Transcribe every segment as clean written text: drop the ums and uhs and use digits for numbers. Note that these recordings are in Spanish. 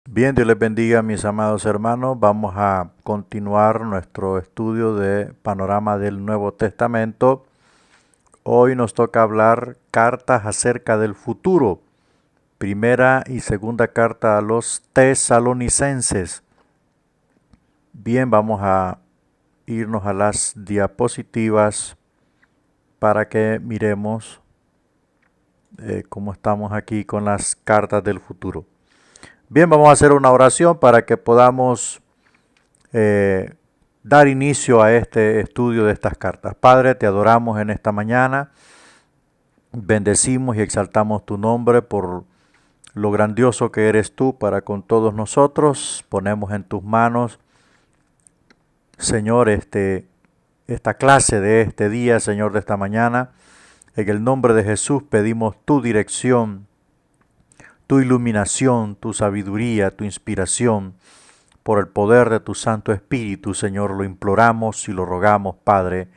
Bien, Dios les bendiga, mis amados hermanos. Vamos a continuar nuestro estudio de panorama del Nuevo Testamento. Hoy nos toca hablar cartas acerca del futuro. Primera y segunda carta a los tesalonicenses. Bien, vamos a irnos a las diapositivas para que miremos cómo estamos aquí con las cartas del futuro. Bien, vamos a hacer una oración para que podamos dar inicio a este estudio de estas cartas. Padre, te adoramos en esta mañana, bendecimos y exaltamos tu nombre por lo grandioso que eres tú para con todos nosotros. Ponemos en tus manos, Señor, esta clase de este día, Señor, de esta mañana. En el nombre de Jesús pedimos tu dirección, tu iluminación, tu sabiduría, tu inspiración, por el poder de tu Santo Espíritu, Señor, lo imploramos y lo rogamos, Padre,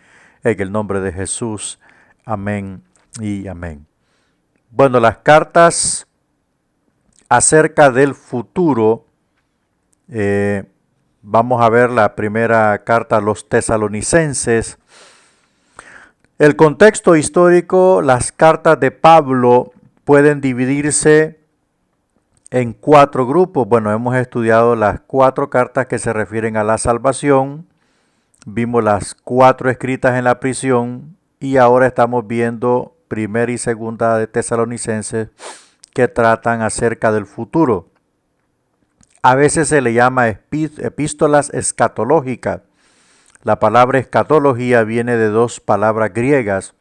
en el nombre de Jesús. Amén y amén. Bueno, las cartas acerca del futuro, vamos a ver la primera carta a los tesalonicenses. El contexto histórico, las cartas de Pablo pueden dividirse en 4 grupos. Bueno, hemos estudiado las 4 cartas que se refieren a la salvación, vimos las 4 escritas en la prisión y ahora estamos viendo primera y segunda de Tesalonicenses que tratan acerca del futuro. A veces se le llama epístolas escatológicas. La palabra escatología viene de 2 palabras griegas,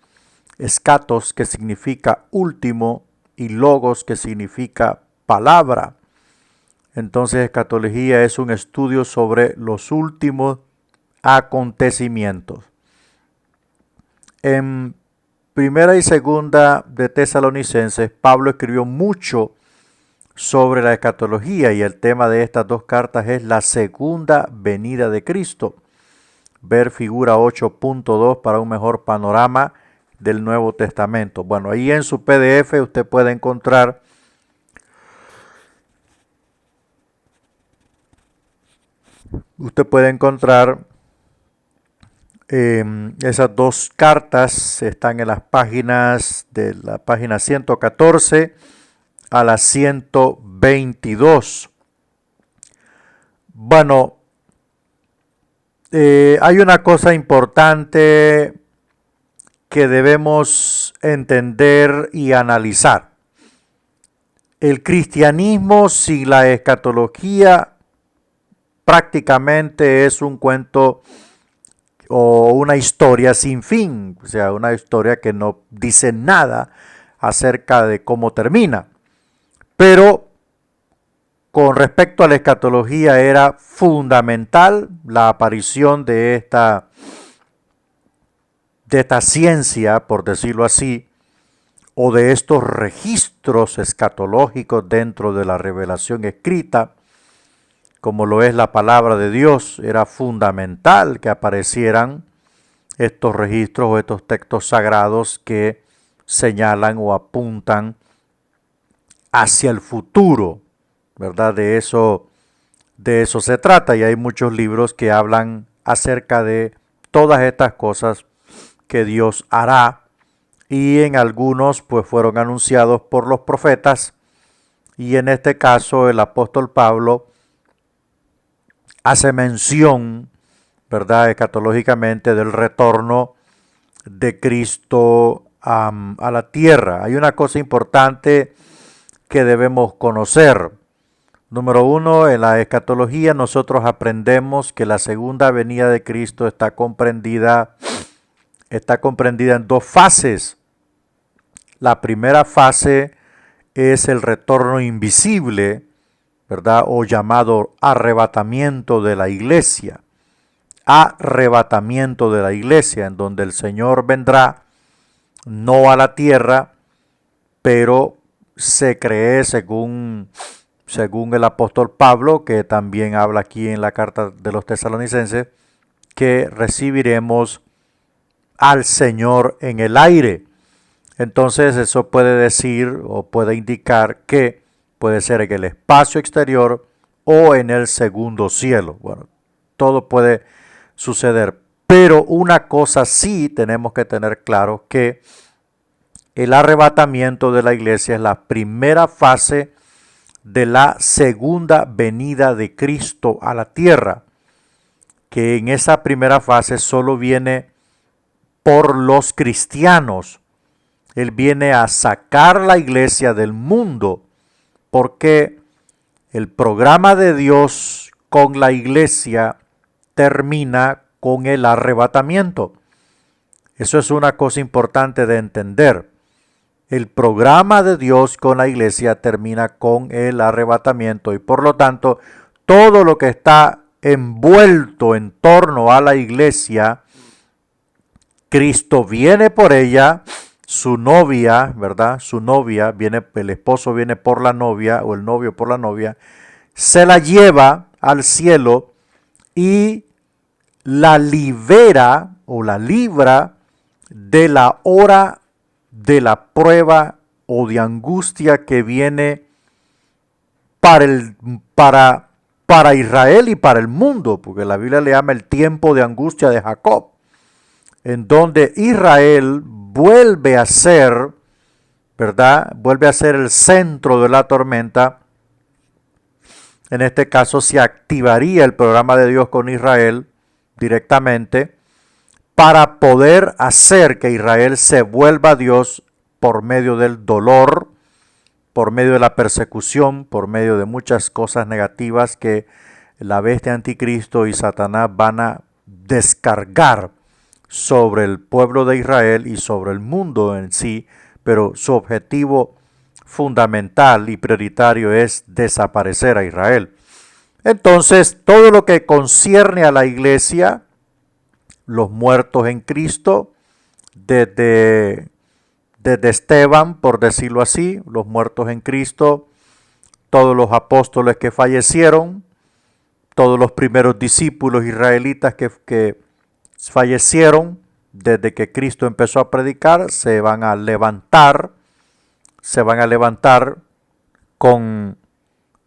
escatos, que significa último, y logos, que significa palabra. Entonces, escatología es un estudio sobre los últimos acontecimientos. En primera y segunda de Tesalonicenses, Pablo escribió mucho sobre la escatología y el tema de estas 2 cartas es la segunda venida de Cristo. Ver figura 8.2 para un mejor panorama del Nuevo Testamento. Bueno, ahí en su PDF usted puede encontrar esas 2 cartas, están en las páginas de la página 114 a la 122. Bueno, hay una cosa importante que debemos entender y analizar. El cristianismo sin la escatología prácticamente es un cuento o una historia sin fin, o sea, una historia que no dice nada acerca de cómo termina. Pero con respecto a la escatología era fundamental la aparición de esta ciencia, por decirlo así, o de estos registros escatológicos dentro de la revelación escrita, como lo es la palabra de Dios. Era fundamental que aparecieran estos registros o estos textos sagrados que señalan o apuntan hacia el futuro, ¿verdad? De eso se trata, y hay muchos libros que hablan acerca de todas estas cosas que Dios hará, y en algunos pues fueron anunciados por los profetas, y en este caso el apóstol Pablo hace mención, ¿verdad?, escatológicamente del retorno de Cristo a la tierra. Hay una cosa importante que debemos conocer. Número 1, en la escatología nosotros aprendemos que la segunda venida de Cristo está comprendida en 2 fases. La primera fase es el retorno invisible, ¿verdad?, o llamado arrebatamiento de la iglesia. Arrebatamiento de la iglesia, en donde el Señor vendrá no a la tierra, pero se cree según el apóstol Pablo, que también habla aquí en la carta de los tesalonicenses, que recibiremos al Señor en el aire. Entonces eso puede decir o puede indicar que puede ser en el espacio exterior o en el segundo cielo. Bueno, todo puede suceder, pero una cosa sí tenemos que tener claro, que el arrebatamiento de la iglesia es la primera fase de la segunda venida de Cristo a la tierra, que en esa primera fase solo viene por los cristianos. Él viene a sacar la iglesia del mundo, porque el programa de Dios con la iglesia termina con el arrebatamiento. Eso es una cosa importante de entender. El programa de Dios con la iglesia termina con el arrebatamiento, y por lo tanto todo lo que está envuelto en torno a la iglesia, Cristo viene por ella, su novia, ¿verdad? Su novia viene, el esposo viene por la novia o el novio por la novia, se la lleva al cielo y la libera o la libra de la hora de la prueba o de angustia que viene para Israel y para el mundo, porque la Biblia le llama el tiempo de angustia de Jacob, en donde Israel vuelve a ser, ¿verdad? Vuelve a ser el centro de la tormenta. En este caso se activaría el programa de Dios con Israel directamente para poder hacer que Israel se vuelva a Dios por medio del dolor, por medio de la persecución, por medio de muchas cosas negativas que la bestia anticristo y Satanás van a descargar sobre el pueblo de Israel y sobre el mundo en sí, pero su objetivo fundamental y prioritario es desaparecer a Israel. Entonces, todo lo que concierne a la iglesia, los muertos en Cristo, desde Esteban, por decirlo así, los muertos en Cristo, todos los apóstoles que fallecieron, todos los primeros discípulos israelitas que fallecieron desde que Cristo empezó a predicar, se van a levantar con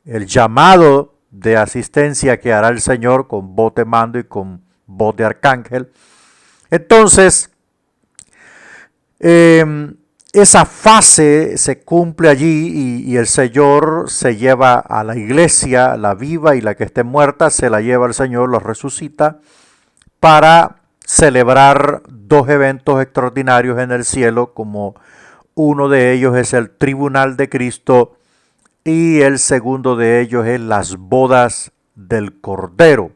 el llamado de asistencia que hará el Señor con voz de mando y con voz de arcángel. Entonces, esa fase se cumple allí y el Señor se lleva a la iglesia, la viva y la que esté muerta, se la lleva el Señor, los resucita para celebrar dos eventos extraordinarios en el cielo, como uno de ellos es el tribunal de Cristo y el segundo de ellos es las bodas del Cordero.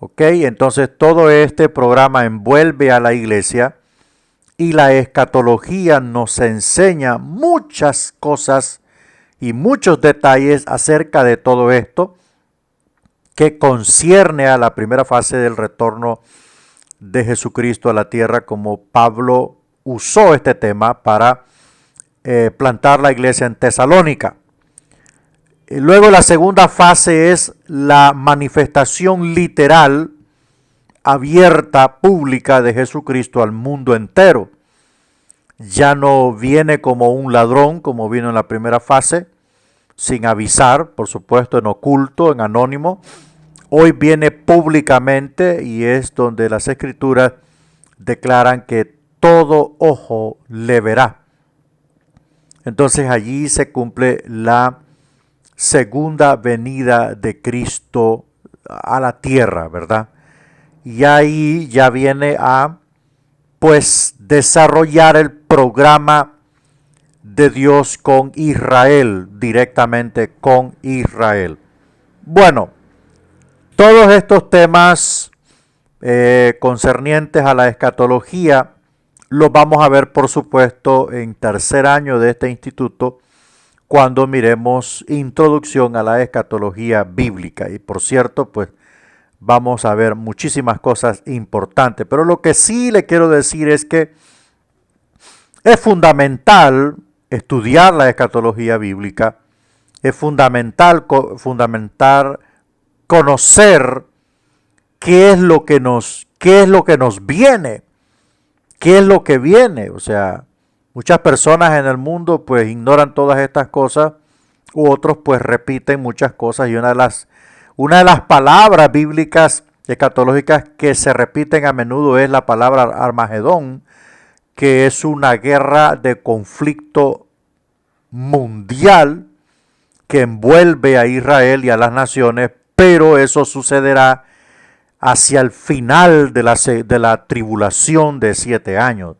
¿Ok? Entonces todo este programa envuelve a la iglesia y la escatología nos enseña muchas cosas y muchos detalles acerca de todo esto que concierne a la primera fase del retorno de Jesucristo a la tierra, como Pablo usó este tema para plantar la iglesia en Tesalónica. Luego la segunda fase es la manifestación literal, abierta, pública de Jesucristo al mundo entero. Ya no viene como un ladrón, como vino en la primera fase, sin avisar, por supuesto, en oculto, en anónimo. Hoy viene públicamente y es donde las Escrituras declaran que todo ojo le verá. Entonces allí se cumple la segunda venida de Cristo a la tierra, ¿verdad? Y ahí ya viene a, pues, desarrollar el programa de Dios con Israel, directamente con Israel. Bueno, todos estos temas concernientes a la escatología los vamos a ver, por supuesto, en tercer año de este instituto, cuando miremos introducción a la escatología bíblica. Y por cierto, pues vamos a ver muchísimas cosas importantes. Pero lo que sí le quiero decir es que es fundamental estudiar la escatología bíblica. Es fundamental conocer qué es lo que nos viene, qué es lo que viene. O sea, muchas personas en el mundo pues ignoran todas estas cosas u otros pues repiten muchas cosas, y una de las palabras bíblicas escatológicas que se repiten a menudo es la palabra Armagedón, que es una guerra de conflicto mundial que envuelve a Israel y a las naciones, pero eso sucederá hacia el final de la tribulación de 7 años.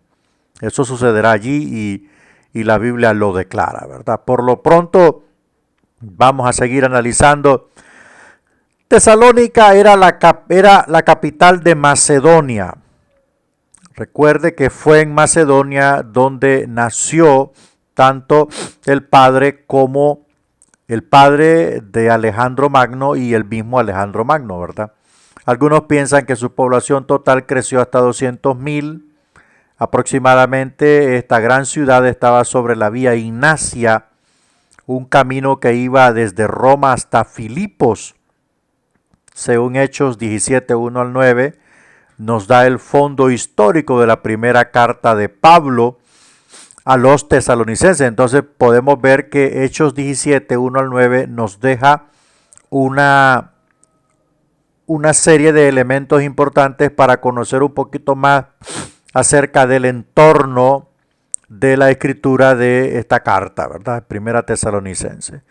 Eso sucederá allí y la Biblia lo declara, ¿verdad? Por lo pronto, vamos a seguir analizando. Tesalónica era la capital de Macedonia. Recuerde que fue en Macedonia donde nació tanto el padre de Alejandro Magno y el mismo Alejandro Magno, ¿verdad? Algunos piensan que su población total creció hasta 200,000. Aproximadamente esta gran ciudad estaba sobre la vía Ignacia, un camino que iba desde Roma hasta Filipos. Según Hechos 17, 1 al 9, nos da el fondo histórico de la primera carta de Pablo a los tesalonicenses. Entonces podemos ver que Hechos 17, 1 al 9 nos deja una serie de elementos importantes para conocer un poquito más acerca del entorno de la escritura de esta carta, ¿verdad? Primera Tesalonicense.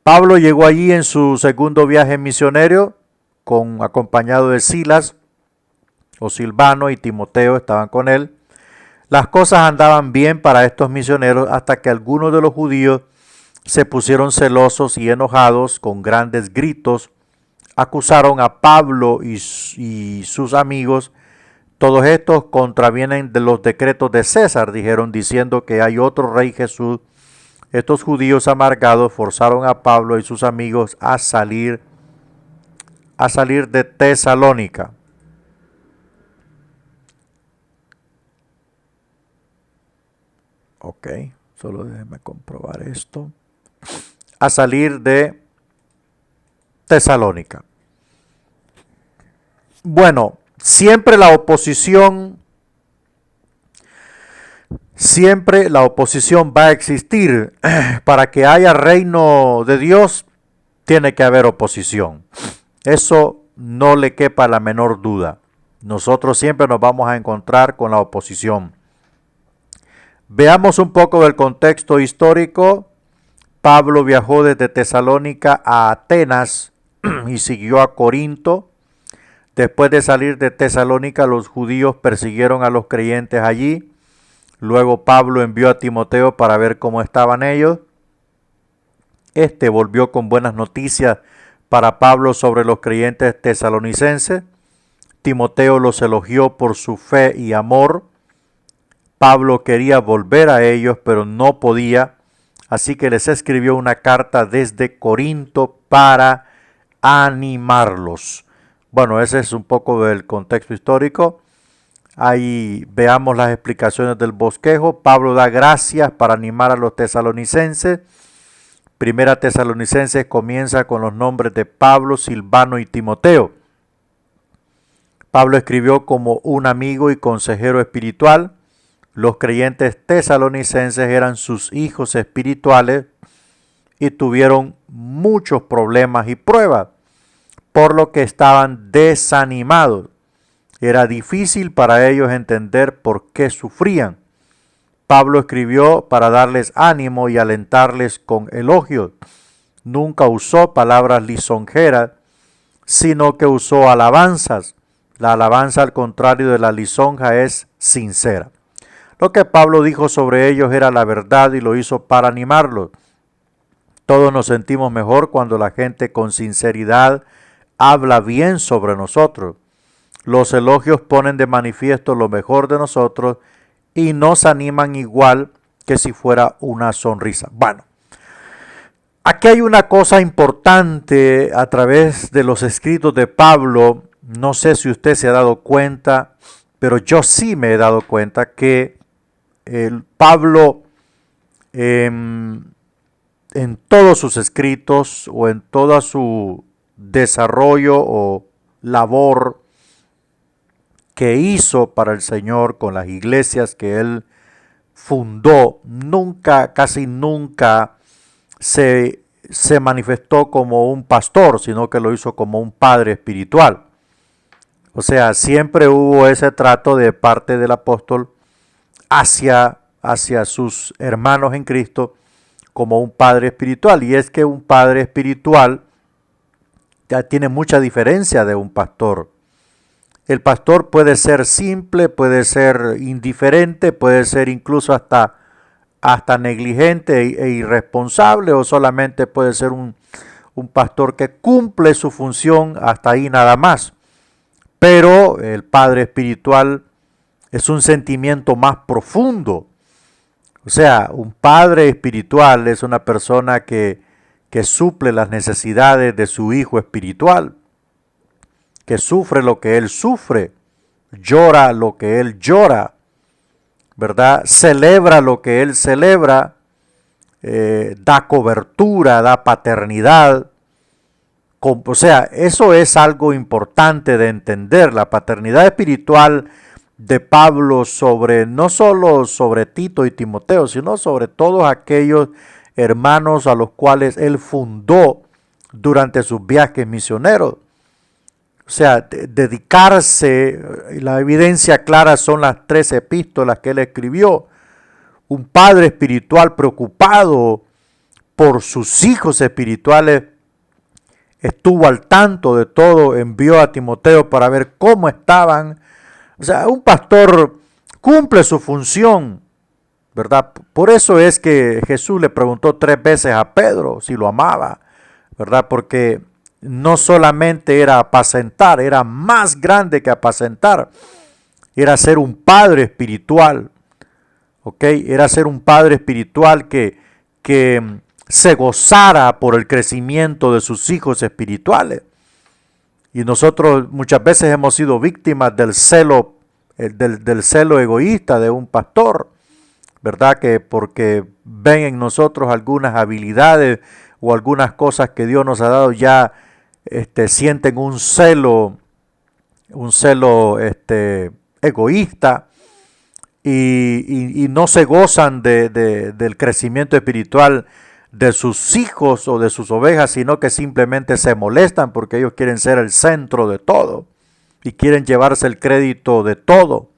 Pablo llegó allí en su segundo viaje misionero, acompañado de Silas o Silvano y Timoteo estaban con él. Las cosas andaban bien para estos misioneros hasta que algunos de los judíos se pusieron celosos y enojados con grandes gritos. Acusaron a Pablo y sus amigos. Todos estos contravienen de los decretos de César, dijeron, diciendo que hay otro rey Jesús. Estos judíos amargados forzaron a Pablo y sus amigos a salir de Tesalónica. Ok, solo déjenme comprobar esto. A salir de Tesalónica. Bueno, siempre la oposición va a existir. Para que haya reino de Dios, tiene que haber oposición. Eso no le quepa la menor duda. Nosotros siempre nos vamos a encontrar con la oposición. Veamos un poco del contexto histórico. Pablo viajó desde Tesalónica a Atenas y siguió a Corinto. Después de salir de Tesalónica, los judíos persiguieron a los creyentes allí. Luego Pablo envió a Timoteo para ver cómo estaban ellos. Este volvió con buenas noticias para Pablo sobre los creyentes tesalonicenses. Timoteo los elogió por su fe y amor. Pablo quería volver a ellos, pero no podía, así que les escribió una carta desde Corinto para animarlos. Bueno, ese es un poco del contexto histórico. Ahí veamos las explicaciones del bosquejo. Pablo da gracias para animar a los tesalonicenses. Primera Tesalonicenses comienza con los nombres de Pablo, Silvano y Timoteo. Pablo escribió como un amigo y consejero espiritual. Los creyentes tesalonicenses eran sus hijos espirituales y tuvieron muchos problemas y pruebas, por lo que estaban desanimados. Era difícil para ellos entender por qué sufrían. Pablo escribió para darles ánimo y alentarles con elogios. Nunca usó palabras lisonjeras, sino que usó alabanzas. La alabanza, al contrario de la lisonja, es sincera. Lo que Pablo dijo sobre ellos era la verdad y lo hizo para animarlos. Todos nos sentimos mejor cuando la gente con sinceridad habla bien sobre nosotros. Los elogios ponen de manifiesto lo mejor de nosotros y nos animan igual que si fuera una sonrisa. Bueno, aquí hay una cosa importante a través de los escritos de Pablo. No sé si usted se ha dado cuenta, pero yo sí me he dado cuenta que Pablo en todos sus escritos o en todo su desarrollo o labor que hizo para el Señor con las iglesias que él fundó, casi nunca se se manifestó como un pastor, sino que lo hizo como un padre espiritual. O sea, siempre hubo ese trato de parte del apóstol hacia sus hermanos en Cristo como un padre espiritual. Y es que un padre espiritual ya tiene mucha diferencia de un pastor. El pastor puede ser simple, puede ser indiferente, puede ser incluso hasta negligente e irresponsable, o solamente puede ser un pastor que cumple su función hasta ahí nada más. Pero el padre espiritual es un sentimiento más profundo. O sea, un padre espiritual es una persona que suple las necesidades de su hijo espiritual, que sufre lo que él sufre, llora lo que él llora, ¿verdad? Celebra lo que él celebra, da cobertura, da paternidad. O sea, eso es algo importante de entender, la paternidad espiritual de Pablo no solo sobre Tito y Timoteo, sino sobre todos aquellos hermanos a los cuales él fundó durante sus viajes misioneros. O sea, dedicarse, la evidencia clara son las 3 epístolas que él escribió. Un padre espiritual preocupado por sus hijos espirituales, estuvo al tanto de todo, envió a Timoteo para ver cómo estaban. O sea, un pastor cumple su función, ¿verdad? Por eso es que Jesús le preguntó 3 veces a Pedro si lo amaba, ¿verdad? Porque no solamente era apacentar, era más grande que apacentar. Era ser un padre espiritual, ¿ok? Era ser un padre espiritual que se gozara por el crecimiento de sus hijos espirituales. Y nosotros muchas veces hemos sido víctimas del celo, del celo egoísta de un pastor, ¿verdad? Que porque ven en nosotros algunas habilidades o algunas cosas que Dios nos ha dado, ya sienten un celo egoísta y no se gozan del crecimiento espiritual de sus hijos o de sus ovejas, sino que simplemente se molestan porque ellos quieren ser el centro de todo y quieren llevarse el crédito de todo.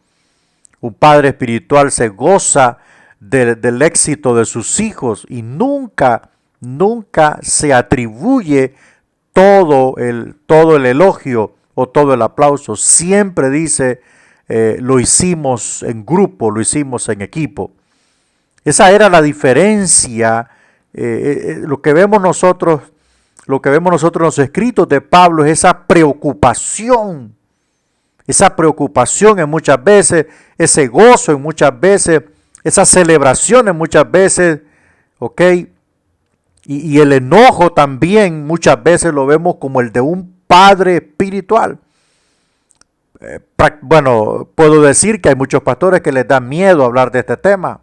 Un padre espiritual se goza del éxito de sus hijos y nunca se atribuye todo el elogio o todo el aplauso. Siempre dice, lo hicimos en grupo, lo hicimos en equipo. Esa era la diferencia. Lo que vemos nosotros en los escritos de Pablo es esa preocupación en muchas veces, ese gozo en muchas veces, esas celebraciones muchas veces, ¿ok? Y el enojo también muchas veces lo vemos como el de un padre espiritual. Bueno, puedo decir que hay muchos pastores que les da miedo hablar de este tema.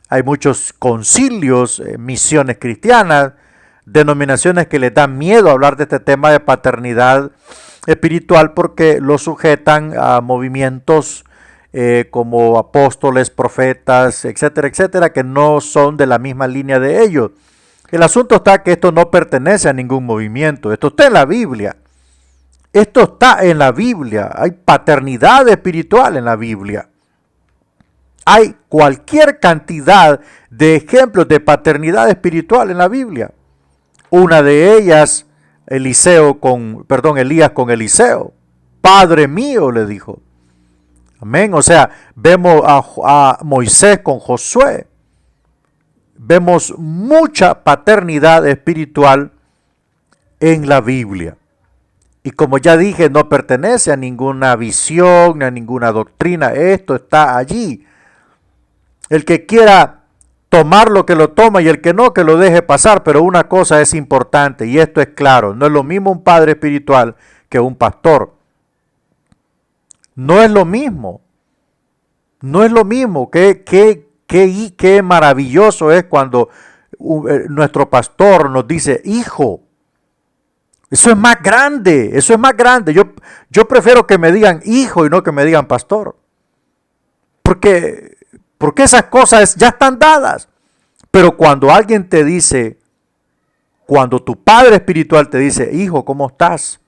Hay muchos concilios, misiones cristianas, denominaciones que les dan miedo hablar de este tema de paternidad espiritual porque lo sujetan a movimientos como apóstoles, profetas, etcétera, etcétera, que no son de la misma línea de ellos. El asunto está que esto no pertenece a ningún movimiento, esto está en la Biblia. Esto está en la Biblia, hay paternidad espiritual en la Biblia. Hay cualquier cantidad de ejemplos de paternidad espiritual en la Biblia. Una de ellas, Elías con Eliseo. Padre mío, le dijo. Amén. O sea, vemos a Moisés con Josué. Vemos mucha paternidad espiritual en la Biblia. Y como ya dije, no pertenece a ninguna visión, a ninguna doctrina. Esto está allí. El que quiera tomar lo que lo toma y el que no, que lo deje pasar. Pero una cosa es importante y esto es claro. No es lo mismo un padre espiritual que un pastor. No es lo mismo. No es lo mismo. Qué maravilloso es cuando nuestro pastor nos dice, hijo. Eso es más grande, eso es más grande. Yo prefiero que me digan hijo y no que me digan pastor. Porque esas cosas ya están dadas. Pero cuando alguien te dice Cuando tu padre espiritual te dice, hijo, ¿cómo estás?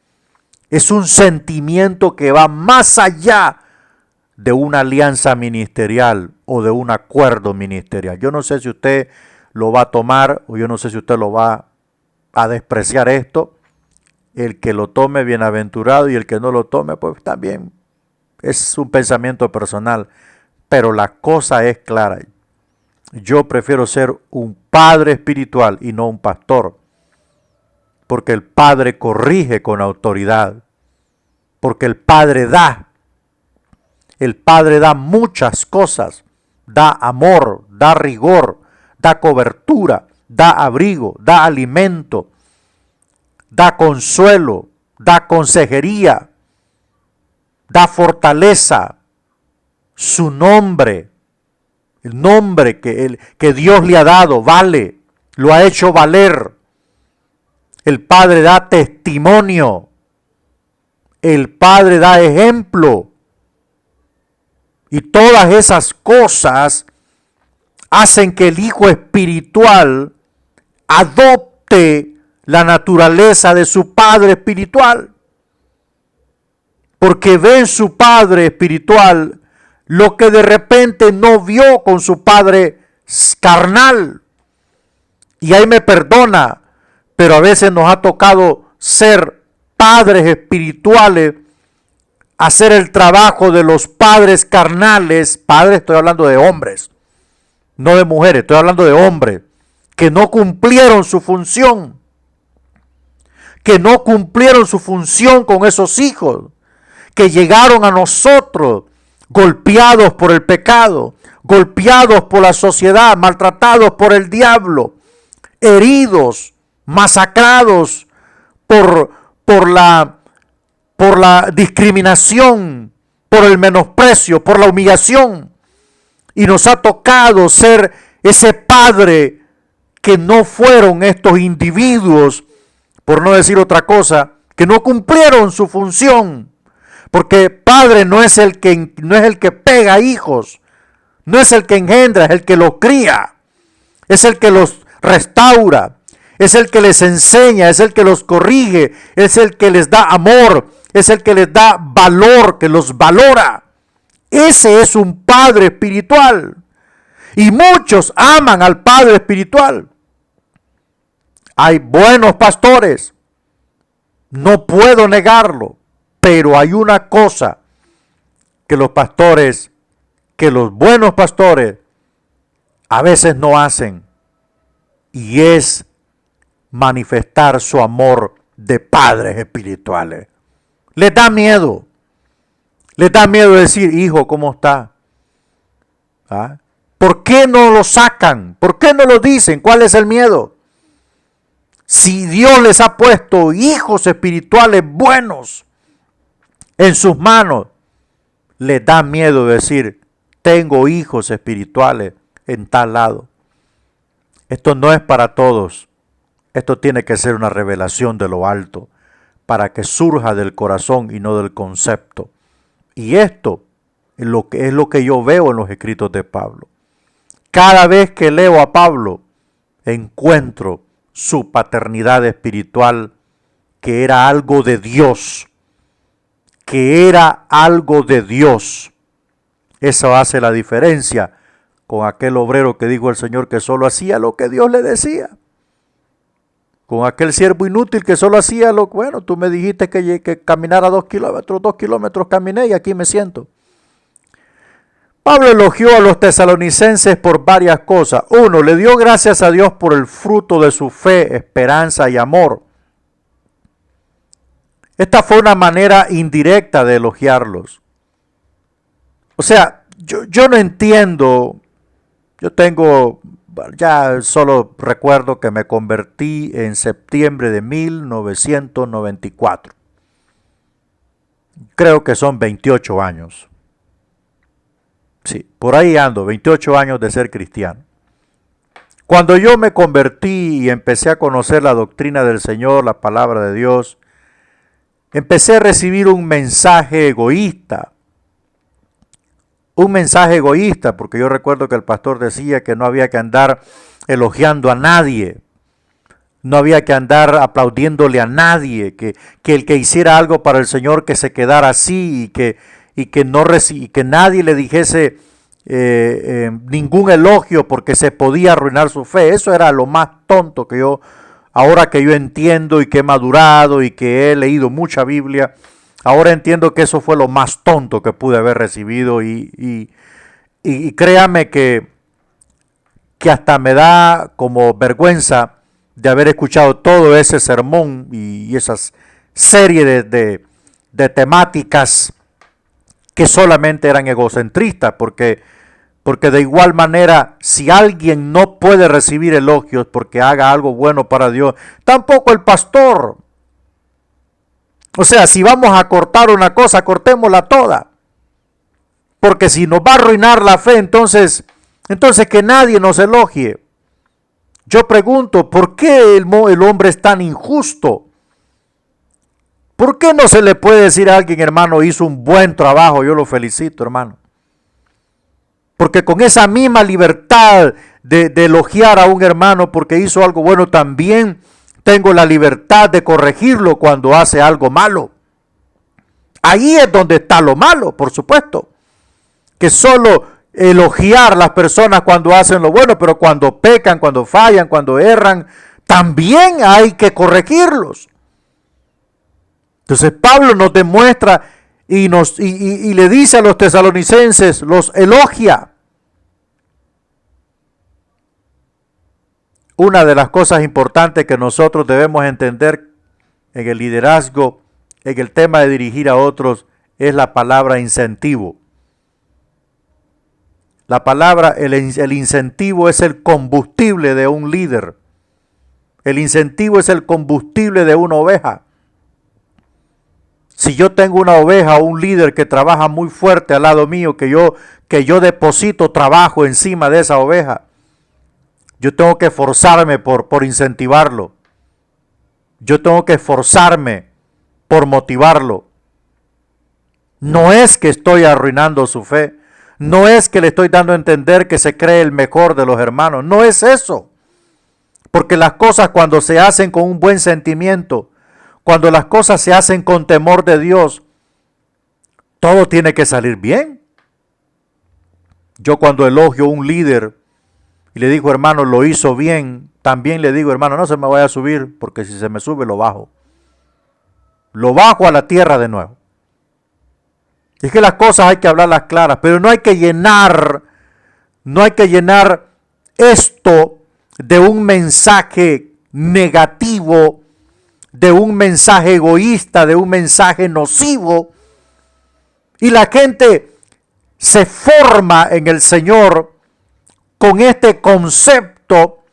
Es un sentimiento que va más allá de una alianza ministerial o de un acuerdo ministerial. Yo no sé si usted lo va a tomar o yo no sé si usted lo va a despreciar esto. El que lo tome, bienaventurado, y el que no lo tome, pues también es un pensamiento personal. Pero la cosa es clara. Yo prefiero ser un padre espiritual y no un pastor. Porque el padre corrige con autoridad. Porque el padre da. El padre da muchas cosas. Da amor, da rigor, da cobertura, da abrigo, da alimento, da consuelo, da consejería, da fortaleza. Su nombre, el nombre que Dios le ha dado, vale, lo ha hecho valer. El Padre da testimonio. El Padre da ejemplo. Y todas esas cosas hacen que el Hijo espiritual adopte la naturaleza de su Padre espiritual. Porque ve en su Padre espiritual lo que de repente no vio con su padre carnal. Y ahí me perdona, pero a veces nos ha tocado ser padres espirituales, hacer el trabajo de los padres carnales. Padres, estoy hablando de hombres, no de mujeres, estoy hablando de hombres que no cumplieron su función, con esos hijos, que llegaron a nosotros golpeados por el pecado, golpeados por la sociedad, maltratados por el diablo, heridos, masacrados por la discriminación, por el menosprecio, por la humillación. Y nos ha tocado ser ese padre que no fueron estos individuos, por no decir otra cosa, que no cumplieron su función. Porque padre no es el que pega hijos, no es el que engendra, es el que los cría, es el que los restaura, es el que les enseña, es el que los corrige, es el que les da amor, es el que les da valor, que los valora. Ese es un padre espiritual. Y muchos aman al padre espiritual. Hay buenos pastores, no puedo negarlo. Pero hay una cosa que los buenos pastores a veces no hacen, y es manifestar su amor de padres espirituales. Les da miedo decir, hijo, ¿cómo está? ¿Ah? ¿Por qué no lo sacan? ¿Por qué no lo dicen? ¿Cuál es el miedo? Si Dios les ha puesto hijos espirituales buenos en sus manos, les da miedo decir, tengo hijos espirituales en tal lado. Esto no es para todos. Esto tiene que ser una revelación de lo alto, para que surja del corazón y no del concepto. Y esto es lo que yo veo en los escritos de Pablo. Cada vez que leo a Pablo, encuentro su paternidad espiritual, que era algo de Dios. Eso hace la diferencia con aquel obrero que dijo el Señor que solo hacía lo que Dios le decía. Con aquel siervo inútil que solo hacía bueno, tú me dijiste que caminara 2 kilómetros caminé y aquí me siento. Pablo elogió a los tesalonicenses por varias cosas. 1, le dio gracias a Dios por el fruto de su fe, esperanza y amor. Esta fue una manera indirecta de elogiarlos. O sea, yo no entiendo. Ya solo recuerdo que me convertí en septiembre de 1994. Creo que son 28 años. Sí, por ahí ando, 28 años de ser cristiano. Cuando yo me convertí y empecé a conocer la doctrina del Señor, la palabra de Dios, empecé a recibir un mensaje egoísta. Porque yo recuerdo que el pastor decía que no había que andar elogiando a nadie. No había que andar aplaudiéndole a nadie, que el que hiciera algo para el Señor que se quedara así y que nadie le dijese ningún elogio porque se podía arruinar su fe. Eso era lo más tonto que yo, ahora que yo entiendo y que he madurado y que he leído mucha Biblia, ahora entiendo que eso fue lo más tonto que pude haber recibido y créame que hasta me da como vergüenza de haber escuchado todo ese sermón y esas serie de temáticas que solamente eran egocentristas, porque de igual manera, si alguien no puede recibir elogios porque haga algo bueno para Dios, tampoco el pastor. O sea, si vamos a cortar una cosa, cortémosla toda. Porque si nos va a arruinar la fe, entonces que nadie nos elogie. Yo pregunto, ¿por qué el hombre es tan injusto? ¿Por qué no se le puede decir a alguien, hermano, hizo un buen trabajo, yo lo felicito, hermano? Porque con esa misma libertad de elogiar a un hermano porque hizo algo bueno, también tengo la libertad de corregirlo cuando hace algo malo. Ahí es donde está lo malo, por supuesto. Que solo elogiar a las personas cuando hacen lo bueno, pero cuando pecan, cuando fallan, cuando erran, también hay que corregirlos. Entonces Pablo nos demuestra y le dice a los tesalonicenses, los elogia. Una de las cosas importantes que nosotros debemos entender en el liderazgo, en el tema de dirigir a otros, es la palabra incentivo. La palabra, el incentivo es el combustible de un líder. El incentivo es el combustible de una oveja. Si yo tengo una oveja o un líder que trabaja muy fuerte al lado mío, que yo deposito trabajo encima de esa oveja, yo tengo que esforzarme por incentivarlo. Yo tengo que esforzarme por motivarlo. No es que estoy arruinando su fe. No es que le estoy dando a entender que se cree el mejor de los hermanos. No es eso. Porque las cosas cuando se hacen con un buen sentimiento, cuando las cosas se hacen con temor de Dios, todo tiene que salir bien. Yo cuando elogio a un líder y le digo, hermano, lo hizo bien, también le digo, hermano, no se me vaya a subir, porque si se me sube lo bajo. Lo bajo a la tierra de nuevo. Es que las cosas hay que hablarlas claras, pero no hay que llenar esto de un mensaje negativo, de un mensaje egoísta, de un mensaje nocivo. Y la gente se forma en el Señor con este concepto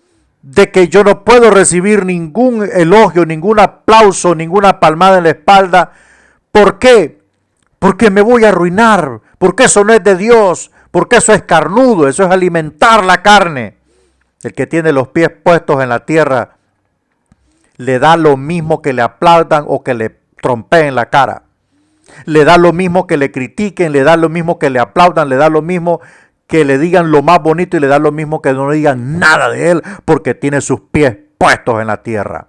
de que yo no puedo recibir ningún elogio, ningún aplauso, ninguna palmada en la espalda. ¿Por qué? Porque me voy a arruinar, porque eso no es de Dios, porque eso es carnudo, eso es alimentar la carne. El que tiene los pies puestos en la tierra le da lo mismo que le aplaudan o que le trompeen la cara. Le da lo mismo que le critiquen, le da lo mismo que le aplaudan, le da lo mismo que le digan lo más bonito y le da lo mismo que no le digan nada de él porque tiene sus pies puestos en la tierra.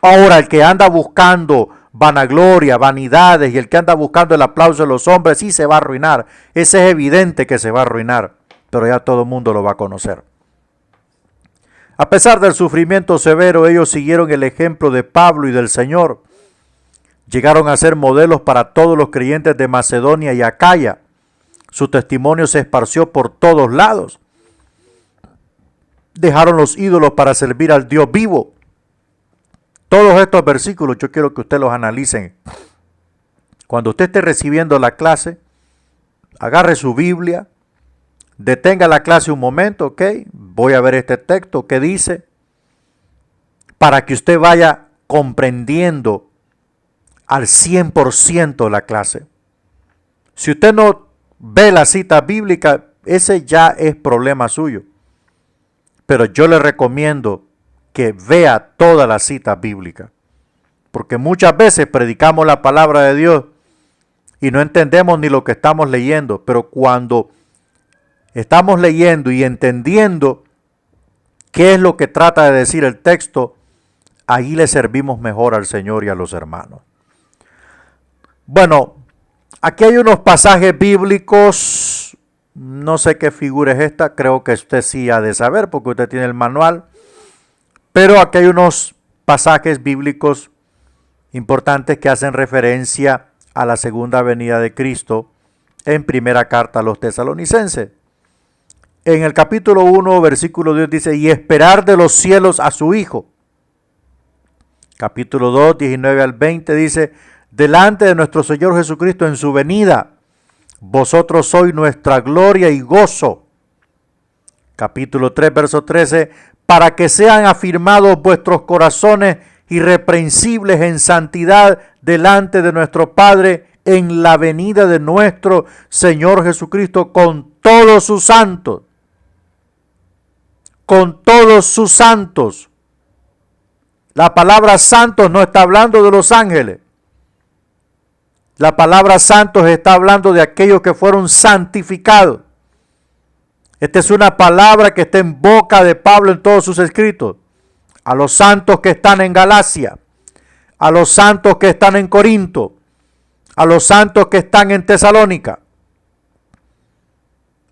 Ahora, el que anda buscando vanagloria, vanidades y el que anda buscando el aplauso de los hombres, sí se va a arruinar. Ese es evidente que se va a arruinar, pero ya todo el mundo lo va a conocer. A pesar del sufrimiento severo, ellos siguieron el ejemplo de Pablo y del Señor. Llegaron a ser modelos para todos los creyentes de Macedonia y Acaya. Su testimonio se esparció por todos lados. Dejaron los ídolos para servir al Dios vivo. Todos estos versículos yo quiero que usted los analicen. Cuando usted esté recibiendo la clase, agarre su Biblia, detenga la clase un momento, ¿ok? Voy a ver este texto, ¿qué dice? Para que usted vaya comprendiendo al 100% la clase. Si usted no ve la cita bíblica, ese ya es problema suyo. Pero yo le recomiendo que vea toda la cita bíblica. Porque muchas veces predicamos la palabra de Dios y no entendemos ni lo que estamos leyendo. Pero cuando estamos leyendo y entendiendo qué es lo que trata de decir el texto, ahí le servimos mejor al Señor y a los hermanos. Bueno, aquí hay unos pasajes bíblicos, no sé qué figura es esta, creo que usted sí ha de saber porque usted tiene el manual, pero aquí hay unos pasajes bíblicos importantes que hacen referencia a la segunda venida de Cristo en primera carta a los tesalonicenses. En el capítulo 1, versículo 10 dice, y esperar de los cielos a su Hijo. Capítulo 2, 19 al 20 dice, delante de nuestro Señor Jesucristo en su venida, vosotros sois nuestra gloria y gozo. Capítulo 3, verso 13, para que sean afirmados vuestros corazones irreprensibles en santidad delante de nuestro Padre en la venida de nuestro Señor Jesucristo con todos sus santos. Con todos sus santos. La palabra santos no está hablando de los ángeles. La palabra santos está hablando de aquellos que fueron santificados. Esta es una palabra que está en boca de Pablo en todos sus escritos. A los santos que están en Galacia, a los santos que están en Corinto, a los santos que están en Tesalónica.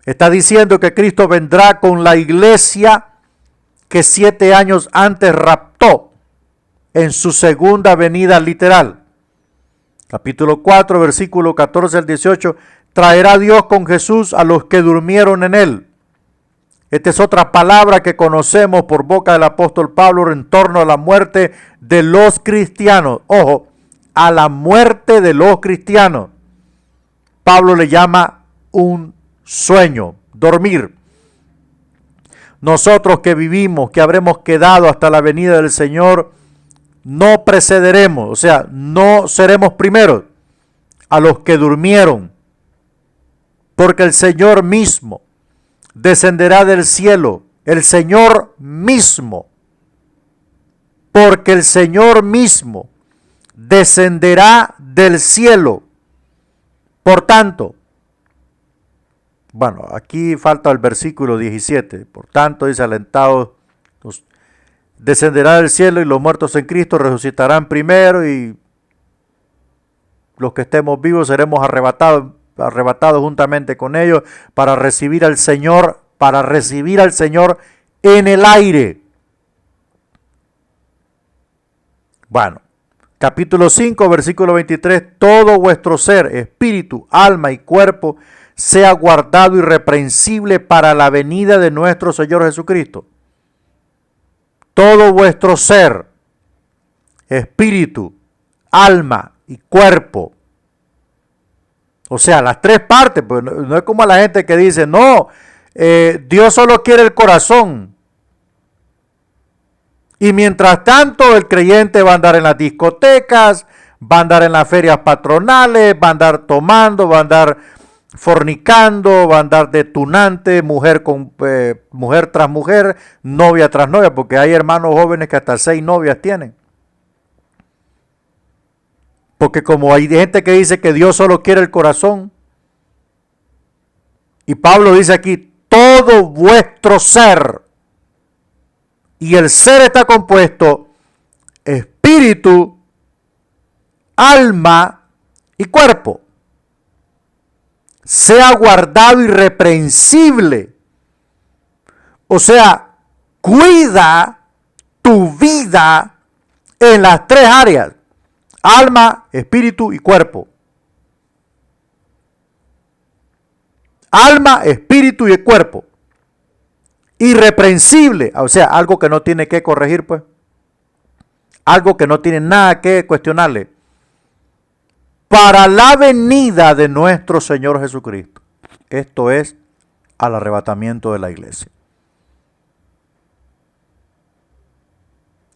Está diciendo que Cristo vendrá con la iglesia que 7 años antes raptó en su segunda venida literal. Capítulo 4, versículo 14 al 18, traerá Dios con Jesús a los que durmieron en él. Esta es otra palabra que conocemos por boca del apóstol Pablo en torno a la muerte de los cristianos. Ojo, a la muerte de los cristianos. Pablo le llama un sueño, dormir. Nosotros que vivimos, que habremos quedado hasta la venida del Señor, no precederemos, o sea, no seremos primeros a los que durmieron, porque el Señor mismo descenderá del cielo, el Señor mismo, porque el Señor mismo descenderá del cielo. Por tanto, bueno, aquí falta el versículo 17, por tanto dice, alentados, descenderá del cielo y los muertos en Cristo resucitarán primero y los que estemos vivos seremos arrebatados juntamente con ellos para recibir al Señor en el aire. Bueno, capítulo 5, versículo 23, todo vuestro ser, espíritu, alma y cuerpo sea guardado irreprensible para la venida de nuestro Señor Jesucristo. Todo vuestro ser, espíritu, alma y cuerpo. O sea, las tres partes, pues no es como la gente que dice, no, Dios solo quiere el corazón. Y mientras tanto el creyente va a andar en las discotecas, va a andar en las ferias patronales, va a andar tomando, va a andar fornicando, va a andar de tunante, mujer tras mujer, novia tras novia, porque hay hermanos jóvenes que hasta 6 novias tienen. Porque como hay gente que dice que Dios solo quiere el corazón, y Pablo dice aquí, todo vuestro ser, y el ser está compuesto espíritu, alma y cuerpo. Sea guardado irreprensible. O sea, cuida tu vida en las tres áreas: alma, espíritu y cuerpo. Alma, espíritu y cuerpo. Irreprensible, o sea, algo que no tiene que corregir, pues. Algo que no tiene nada que cuestionarle. Para la venida de nuestro Señor Jesucristo. Esto es al arrebatamiento de la iglesia.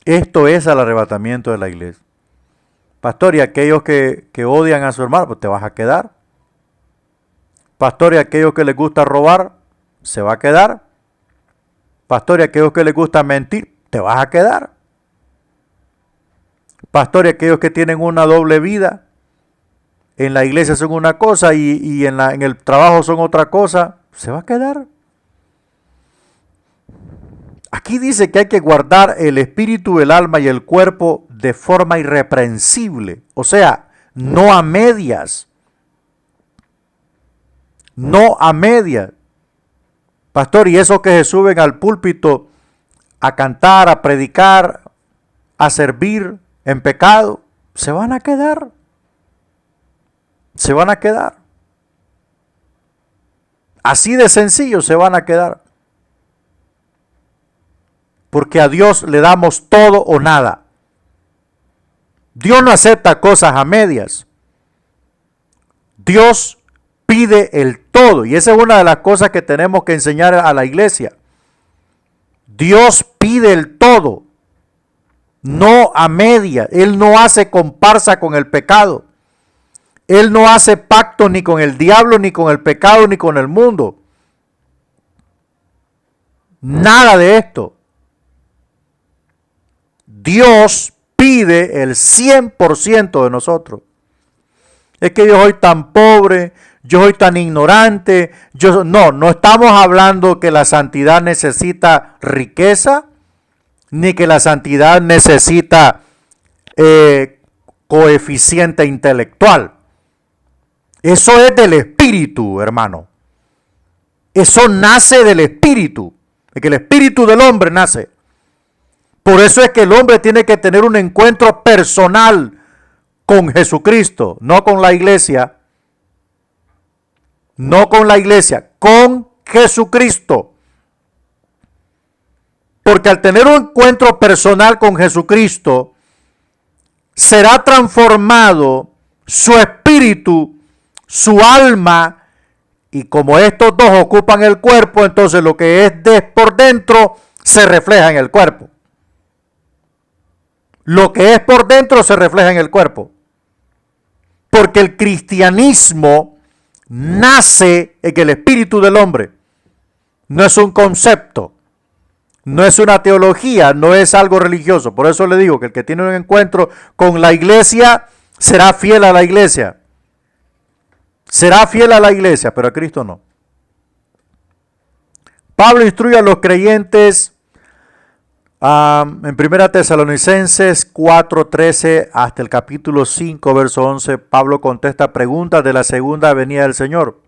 Esto es al arrebatamiento de la iglesia. Pastor, y aquellos que odian a su hermano, pues te vas a quedar. Pastor, y aquellos que les gusta robar, se va a quedar. Pastor, y aquellos que les gusta mentir, te vas a quedar. Pastor, y aquellos que tienen una doble vida, en la iglesia son una cosa y en el trabajo son otra cosa, se va a quedar. Aquí dice que hay que guardar el espíritu, el alma y el cuerpo de forma irreprensible. O sea, no a medias. No a medias. Pastor, y esos que se suben al púlpito a cantar, a predicar, a servir en pecado, se van a quedar. Se van a quedar. Así de sencillo se van a quedar. Porque a Dios le damos todo o nada. Dios no acepta cosas a medias. Dios pide el todo. Y esa es una de las cosas que tenemos que enseñar a la iglesia. Dios pide el todo. No a medias. Él no hace comparsa con el pecado. Él no hace pacto ni con el diablo, ni con el pecado, ni con el mundo. Nada de esto. Dios pide el 100% de nosotros. Es que yo soy tan pobre, yo soy tan ignorante. No estamos hablando que la santidad necesita riqueza, ni que la santidad necesita coeficiente intelectual. Eso es del espíritu, hermano. Eso nace del espíritu. Es que el espíritu del hombre nace. Por eso es que el hombre tiene que tener un encuentro personal con Jesucristo, no con la iglesia. No con la iglesia, con Jesucristo. Porque al tener un encuentro personal con Jesucristo, será transformado su espíritu, su alma, y como estos dos ocupan el cuerpo, entonces lo que es por dentro se refleja en el cuerpo. Lo que es por dentro se refleja en el cuerpo. Porque el cristianismo nace en el espíritu del hombre. No es un concepto. No es una teología, no es algo religioso. Por eso le digo que el que tiene un encuentro con la iglesia será fiel a la iglesia. Será fiel a la iglesia, pero a Cristo no. Pablo instruye a los creyentes en 1 Tesalonicenses 4:13 hasta el capítulo 5, verso 11. Pablo contesta preguntas de la segunda venida del Señor.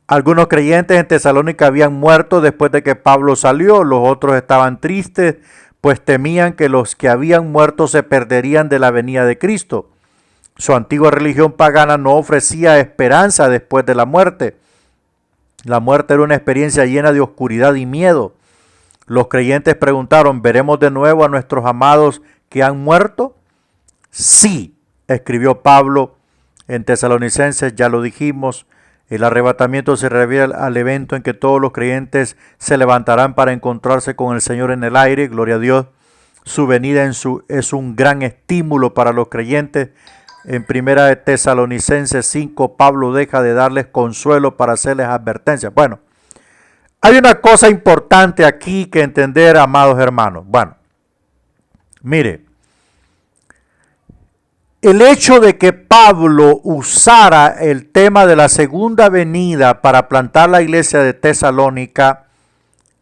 Algunos creyentes en Tesalónica habían muerto después de que Pablo salió. Los otros estaban tristes, pues temían que los que habían muerto se perderían de la venida de Cristo. Su antigua religión pagana no ofrecía esperanza después de la muerte. La muerte era una experiencia llena de oscuridad y miedo. Los creyentes preguntaron, ¿veremos de nuevo a nuestros amados que han muerto? Sí, escribió Pablo en Tesalonicenses, ya lo dijimos. El arrebatamiento se refiere al evento en que todos los creyentes se levantarán para encontrarse con el Señor en el aire. Gloria a Dios. Su venida es un gran estímulo para los creyentes. En 1 Tesalonicenses 5, Pablo deja de darles consuelo para hacerles advertencias. Bueno, hay una cosa importante aquí que entender, amados hermanos. Bueno, mire, el hecho de que Pablo usara el tema de la segunda venida para plantar la iglesia de Tesalónica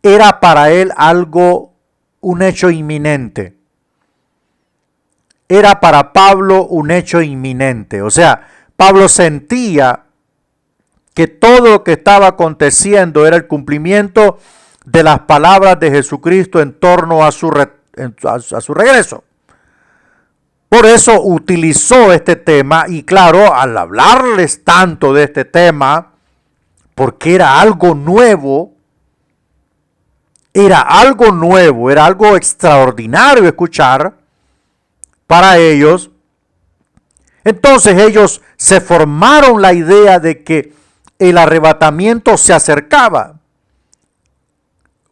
era para él un hecho inminente. Era para Pablo un hecho inminente. O sea, Pablo sentía que todo lo que estaba aconteciendo era el cumplimiento de las palabras de Jesucristo en torno a su regreso. Por eso utilizó este tema y claro, al hablarles tanto de este tema, porque era algo nuevo, era algo extraordinario escuchar para ellos, entonces ellos se formaron la idea de que el arrebatamiento se acercaba.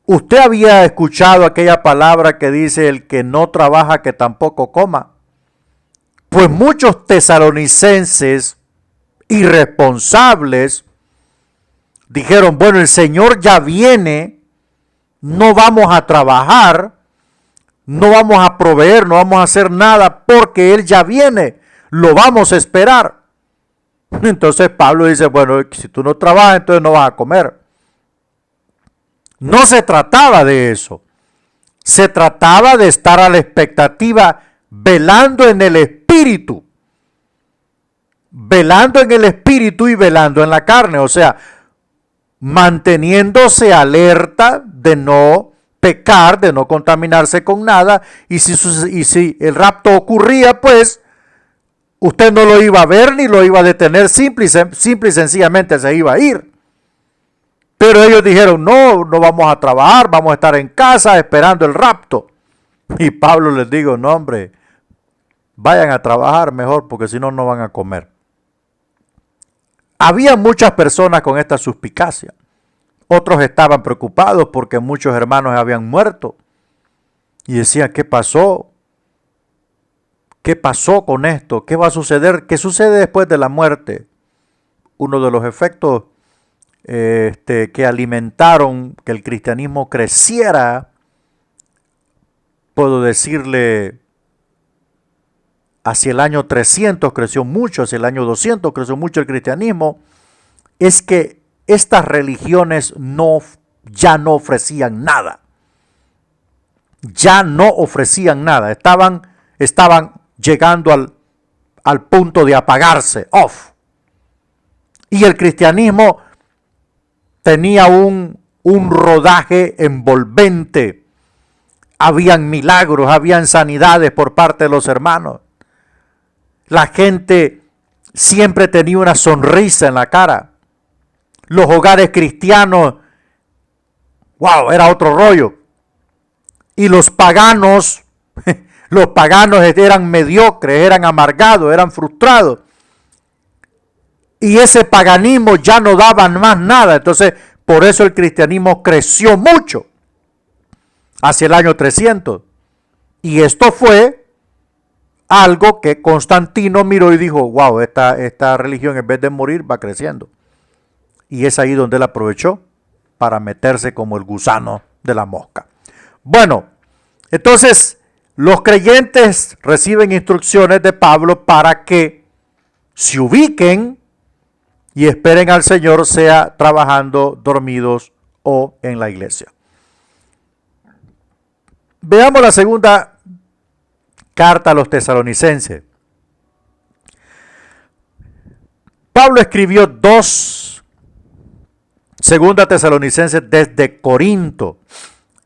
Usted había escuchado aquella palabra que dice el que no trabaja que tampoco coma. Pues muchos tesalonicenses irresponsables dijeron, bueno, el Señor ya viene, no vamos a trabajar, no vamos a proveer, no vamos a hacer nada porque Él ya viene, lo vamos a esperar. Entonces Pablo dice, bueno, si tú no trabajas, entonces no vas a comer. No se trataba de eso. Se trataba de estar a la expectativa, velando en el espíritu. Velando en el espíritu y velando en la carne. O sea, manteniéndose alerta de no pecar, de no contaminarse con nada. Y si el rapto ocurría, pues usted no lo iba a ver ni lo iba a detener. Simple y sencillamente se iba a ir. Pero ellos dijeron, no vamos a trabajar, vamos a estar en casa esperando el rapto. Y Pablo les dijo, no hombre, vayan a trabajar mejor porque si no, no van a comer. Había muchas personas con esta suspicacia. Otros estaban preocupados porque muchos hermanos habían muerto. Y decían, ¿qué pasó? ¿Qué pasó con esto? ¿Qué va a suceder? ¿Qué sucede después de la muerte? Uno de los efectos que alimentaron que el cristianismo creciera, puedo decirle, hacia el año 300 creció mucho, hacia el año 200 creció mucho el cristianismo, es que estas religiones ya no ofrecían nada. Ya no ofrecían nada. Estaban llegando al punto de apagarse, off. Y el cristianismo tenía un rodaje envolvente. Habían milagros, habían sanidades por parte de los hermanos. La gente siempre tenía una sonrisa en la cara. Los hogares cristianos, wow, era otro rollo. Y los paganos eran mediocres, eran amargados, eran frustrados. Y ese paganismo ya no daba más nada. Entonces, por eso el cristianismo creció mucho hacia el año 300. Y esto fue algo que Constantino miró y dijo, wow, esta religión en vez de morir va creciendo. Y es ahí donde él aprovechó para meterse como el gusano de la mosca. Bueno, entonces los creyentes reciben instrucciones de Pablo para que se ubiquen y esperen al Señor, sea trabajando, dormidos o en la iglesia. Veamos la segunda carta a los tesalonicenses. Pablo escribió 2 segunda tesalonicenses desde Corinto,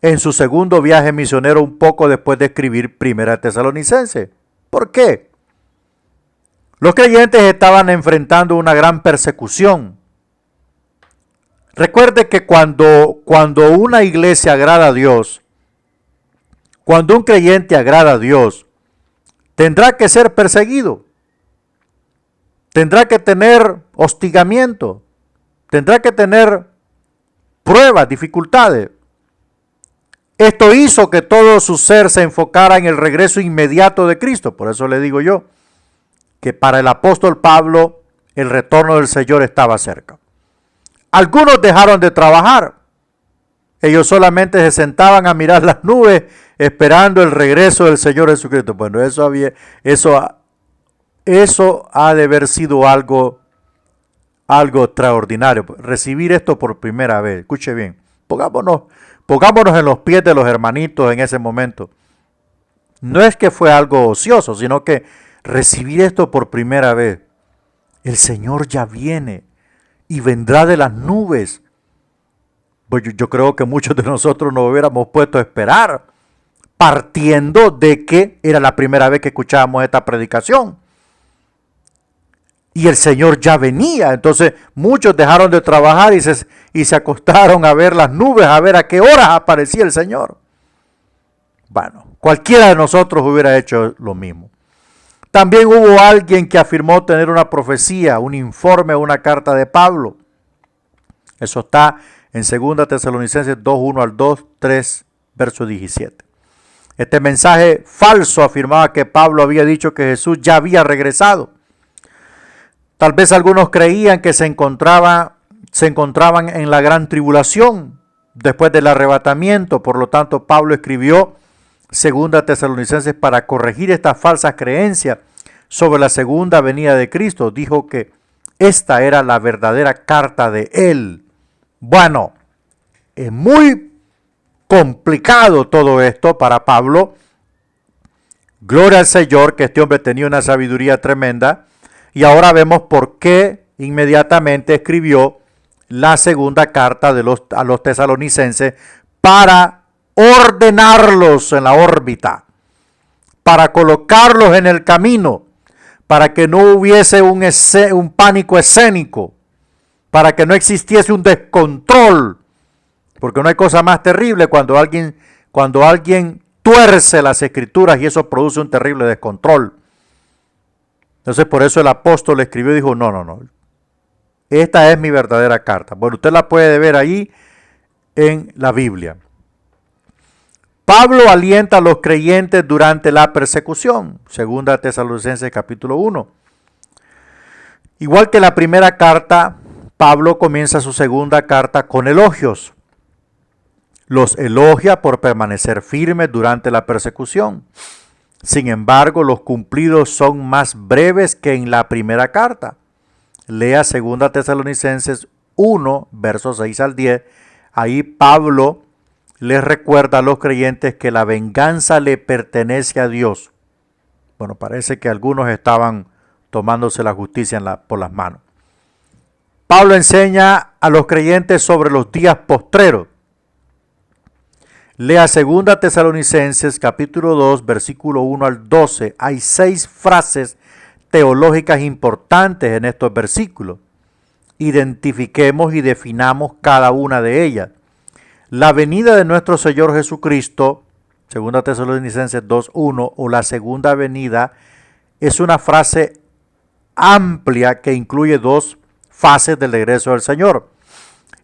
en su segundo viaje misionero, un poco después de escribir primera tesalonicenses. ¿Por qué? Los creyentes estaban enfrentando una gran persecución. Recuerde que cuando una iglesia agrada a Dios, cuando un creyente agrada a Dios, tendrá que ser perseguido, tendrá que tener hostigamiento, tendrá que tener pruebas, dificultades. Esto hizo que todo su ser se enfocara en el regreso inmediato de Cristo. Por eso le digo yo que para el apóstol Pablo el retorno del Señor estaba cerca. Algunos dejaron de trabajar. Ellos solamente se sentaban a mirar las nubes esperando el regreso del Señor Jesucristo. Bueno, eso ha de haber sido algo extraordinario. Recibir esto por primera vez. Escuche bien. Pongámonos en los pies de los hermanitos en ese momento. No es que fue algo ocioso, sino que recibir esto por primera vez. El Señor ya viene y vendrá de las nubes. Pues yo creo que muchos de nosotros nos hubiéramos puesto a esperar, partiendo de que era la primera vez que escuchábamos esta predicación. Y el Señor ya venía. Entonces muchos dejaron de trabajar y se acostaron a ver las nubes, a ver a qué horas aparecía el Señor. Bueno, cualquiera de nosotros hubiera hecho lo mismo. También hubo alguien que afirmó tener una profecía, un informe, una carta de Pablo. Eso está en 2 Tesalonicenses 2, 1 al 2, 3, verso 17. Este mensaje falso afirmaba que Pablo había dicho que Jesús ya había regresado. Tal vez algunos creían que se encontraban en la gran tribulación después del arrebatamiento. Por lo tanto, Pablo escribió 2 Tesalonicenses para corregir estas falsas creencias sobre la segunda venida de Cristo. Dijo que esta era la verdadera carta de él. Bueno, Es muy complicado todo esto para Pablo. Gloria al Señor que este hombre tenía una sabiduría tremenda. Y ahora vemos por qué inmediatamente escribió la segunda carta a los tesalonicenses para ordenarlos en la órbita, para colocarlos en el camino, para que no hubiese un pánico escénico, para que no existiese un descontrol, porque no hay cosa más terrible cuando alguien tuerce las escrituras y eso produce un terrible descontrol. Entonces por eso el apóstol escribió y dijo, no, esta es mi verdadera carta. Bueno, usted la puede ver ahí en la Biblia. Pablo alienta a los creyentes durante la persecución, segunda Tesalonicenses capítulo 1. Igual que la primera carta, Pablo comienza su segunda carta con elogios. Los elogia por permanecer firmes durante la persecución. Sin embargo, los cumplidos son más breves que en la primera carta. Lea 2 Tesalonicenses 1, versos 6 al 10. Ahí Pablo les recuerda a los creyentes que la venganza le pertenece a Dios. Bueno, parece que algunos estaban tomándose la justicia por las manos. Pablo enseña a los creyentes sobre los días postreros. Lea 2 Tesalonicenses capítulo 2, versículo 1 al 12. Hay 6 frases teológicas importantes en estos versículos. Identifiquemos y definamos cada una de ellas. La venida de nuestro Señor Jesucristo, 2 Tesalonicenses 2:1, o la segunda venida, es una frase amplia que incluye 2 fases del regreso del Señor.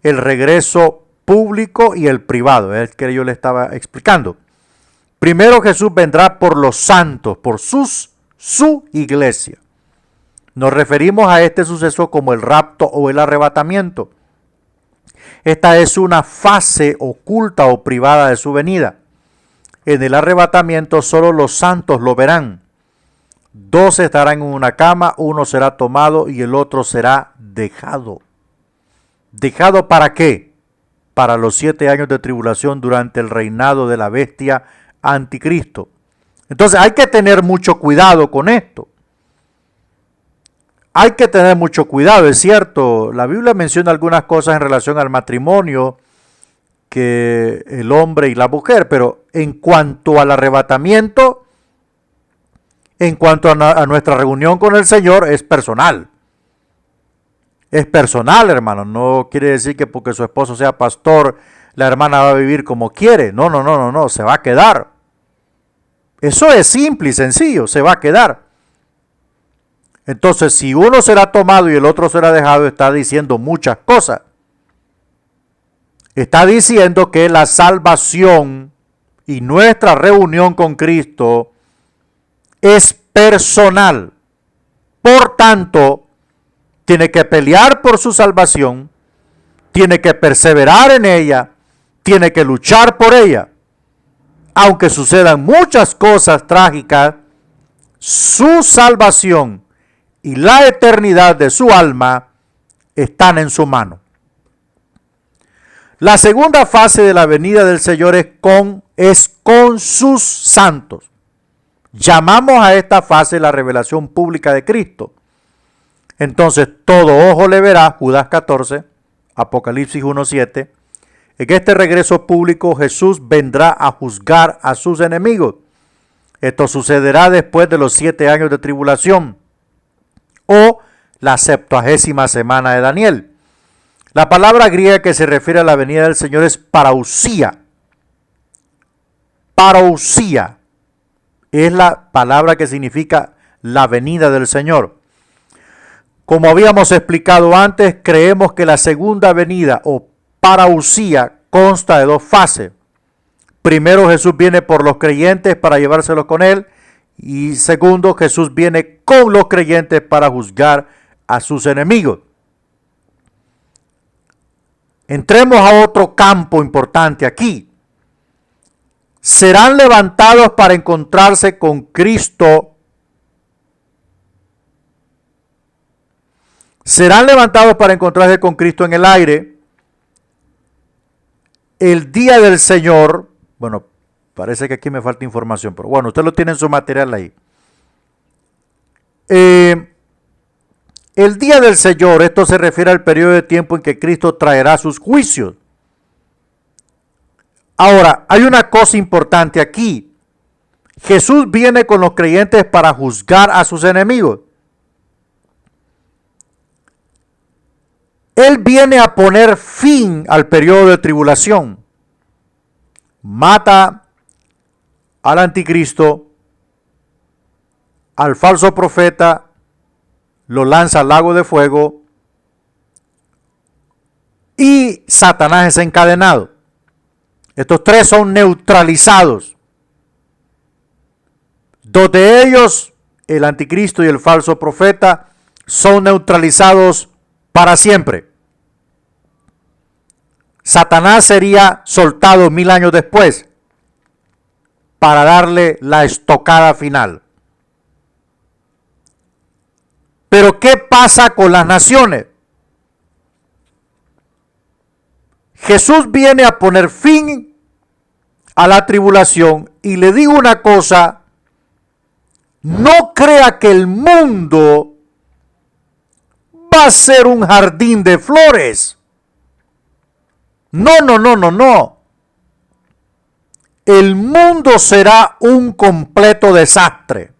El regreso público y el privado, es el que yo le estaba explicando. Primero Jesús vendrá por los santos, por su iglesia. Nos referimos a este suceso como el rapto o el arrebatamiento. Esta es una fase oculta o privada de su venida. En el arrebatamiento solo los santos lo verán. 2 estarán en una cama, uno será tomado y el otro será dejado. ¿Dejado para qué? Para los 7 años de tribulación durante el reinado de la bestia anticristo. Entonces hay que tener mucho cuidado con esto. Hay que tener mucho cuidado, es cierto. La Biblia menciona algunas cosas en relación al matrimonio, que el hombre y la mujer, pero en cuanto al arrebatamiento, en cuanto a nuestra reunión con el Señor, es personal. Es personal, hermano. No quiere decir que porque su esposo sea pastor, la hermana va a vivir como quiere. No, se va a quedar. Eso es simple y sencillo, se va a quedar. Entonces, si uno será tomado y el otro será dejado, está diciendo muchas cosas. Está diciendo que la salvación y nuestra reunión con Cristo es personal. Por tanto, tiene que pelear por su salvación, tiene que perseverar en ella, tiene que luchar por ella. Aunque sucedan muchas cosas trágicas, su salvación y la eternidad de su alma están en su mano. La segunda fase de la venida del Señor es con sus santos. Llamamos a esta fase la revelación pública de Cristo. Entonces todo ojo le verá, Judas 14, Apocalipsis 1:7. En este regreso público Jesús vendrá a juzgar a sus enemigos. Esto sucederá después de los 7 años de tribulación o la 70ª semana de Daniel. La palabra griega que se refiere a la venida del Señor es parousia. Parousia es la palabra que significa la venida del Señor. Como habíamos explicado antes, creemos que la segunda venida o parousia consta de 2 fases. Primero, Jesús viene por los creyentes para llevárselos con él. Y segundo, Jesús viene con los creyentes para juzgar a sus enemigos. Entremos a otro campo importante aquí. Serán levantados para encontrarse con Cristo. Serán levantados para encontrarse con Cristo en el aire. el día del Señor, bueno, parece que aquí me falta información, pero bueno, usted lo tiene en su material ahí. El día del Señor, esto se refiere al periodo de tiempo en que Cristo traerá sus juicios. Ahora, hay una cosa importante aquí. Jesús viene con los creyentes para juzgar a sus enemigos. Él viene a poner fin al periodo de tribulación. Mata al anticristo, al falso profeta, lo lanza al lago de fuego y Satanás es encadenado. Estos tres son neutralizados. Dos de ellos, el anticristo y el falso profeta, son neutralizados para siempre. Satanás sería soltado 1000 años después para darle la estocada final. Pero ¿qué pasa con las naciones? Jesús viene a poner fin a la tribulación y le digo una cosa, no crea que el mundo va a ser un jardín de flores. No. El mundo será un completo desastre.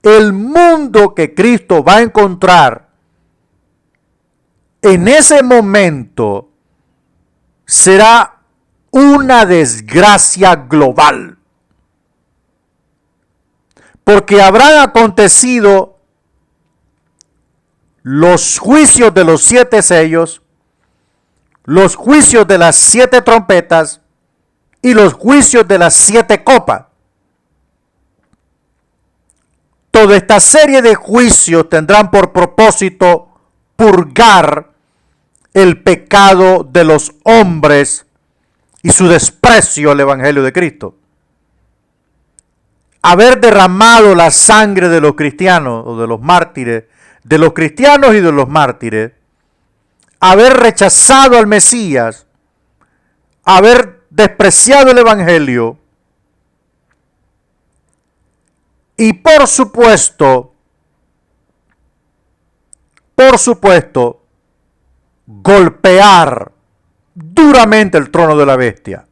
El mundo que Cristo va a encontrar en ese momento será una desgracia global. Porque habrán acontecido los juicios de los 7 sellos, los juicios de las 7 trompetas y los juicios de las 7 copas. Toda esta serie de juicios tendrán por propósito purgar el pecado de los hombres y su desprecio al Evangelio de Cristo. Haber derramado la sangre de los cristianos o de los mártires, de los cristianos y de los mártires, haber rechazado al Mesías, haber despreciado el Evangelio y por supuesto, golpear duramente el trono de la bestia.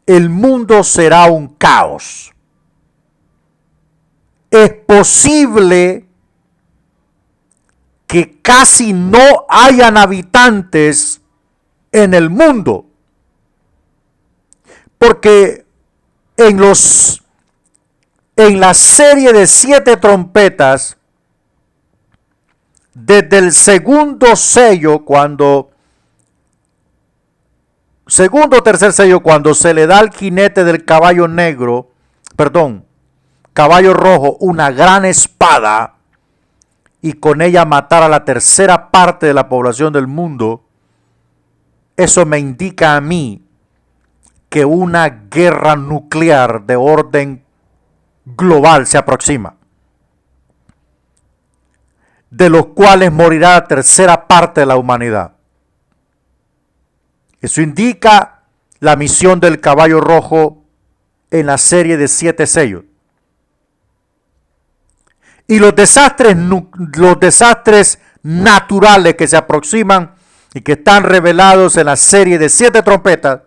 El mundo será un caos. Es posible que casi no hayan habitantes en el mundo, porque en la serie de 7 trompetas, desde el segundo o tercer sello, cuando se le da al jinete del caballo rojo, una gran espada, y con ella matar a la tercera parte de la población del mundo, eso me indica a mí que una guerra nuclear de orden global se aproxima, de los cuales morirá la tercera parte de la humanidad. Eso indica la misión del caballo rojo en la serie de 7 sellos. Y los desastres naturales que se aproximan y que están revelados en la serie de 7 trompetas,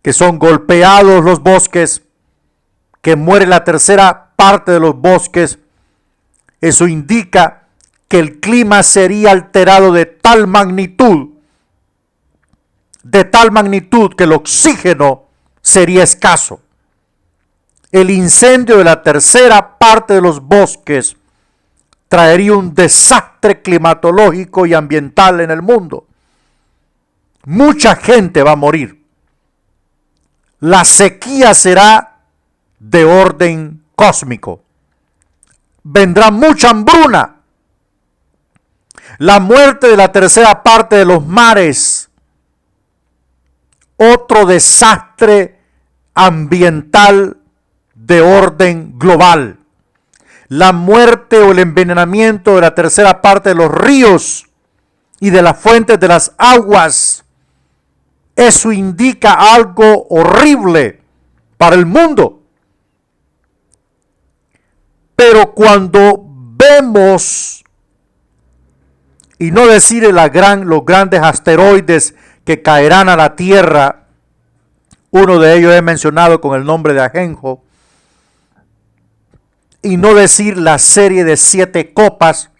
que son golpeados los bosques, que muere la tercera parte de los bosques, eso indica que el clima sería alterado de tal magnitud que el oxígeno sería escaso. El incendio de la tercera parte de los bosques traería un desastre climatológico y ambiental en el mundo. Mucha gente va a morir. La sequía será de orden cósmico. Vendrá mucha hambruna. La muerte de la tercera parte de los mares. Otro desastre ambiental de orden global. La muerte o el envenenamiento de la tercera parte de los ríos y de las fuentes de las aguas. Eso indica algo horrible para el mundo. Pero cuando vemos, y no decir los grandes asteroides que caerán a la Tierra, uno de ellos es mencionado con el nombre de Ajenjo, y no decir la serie de 7 copas,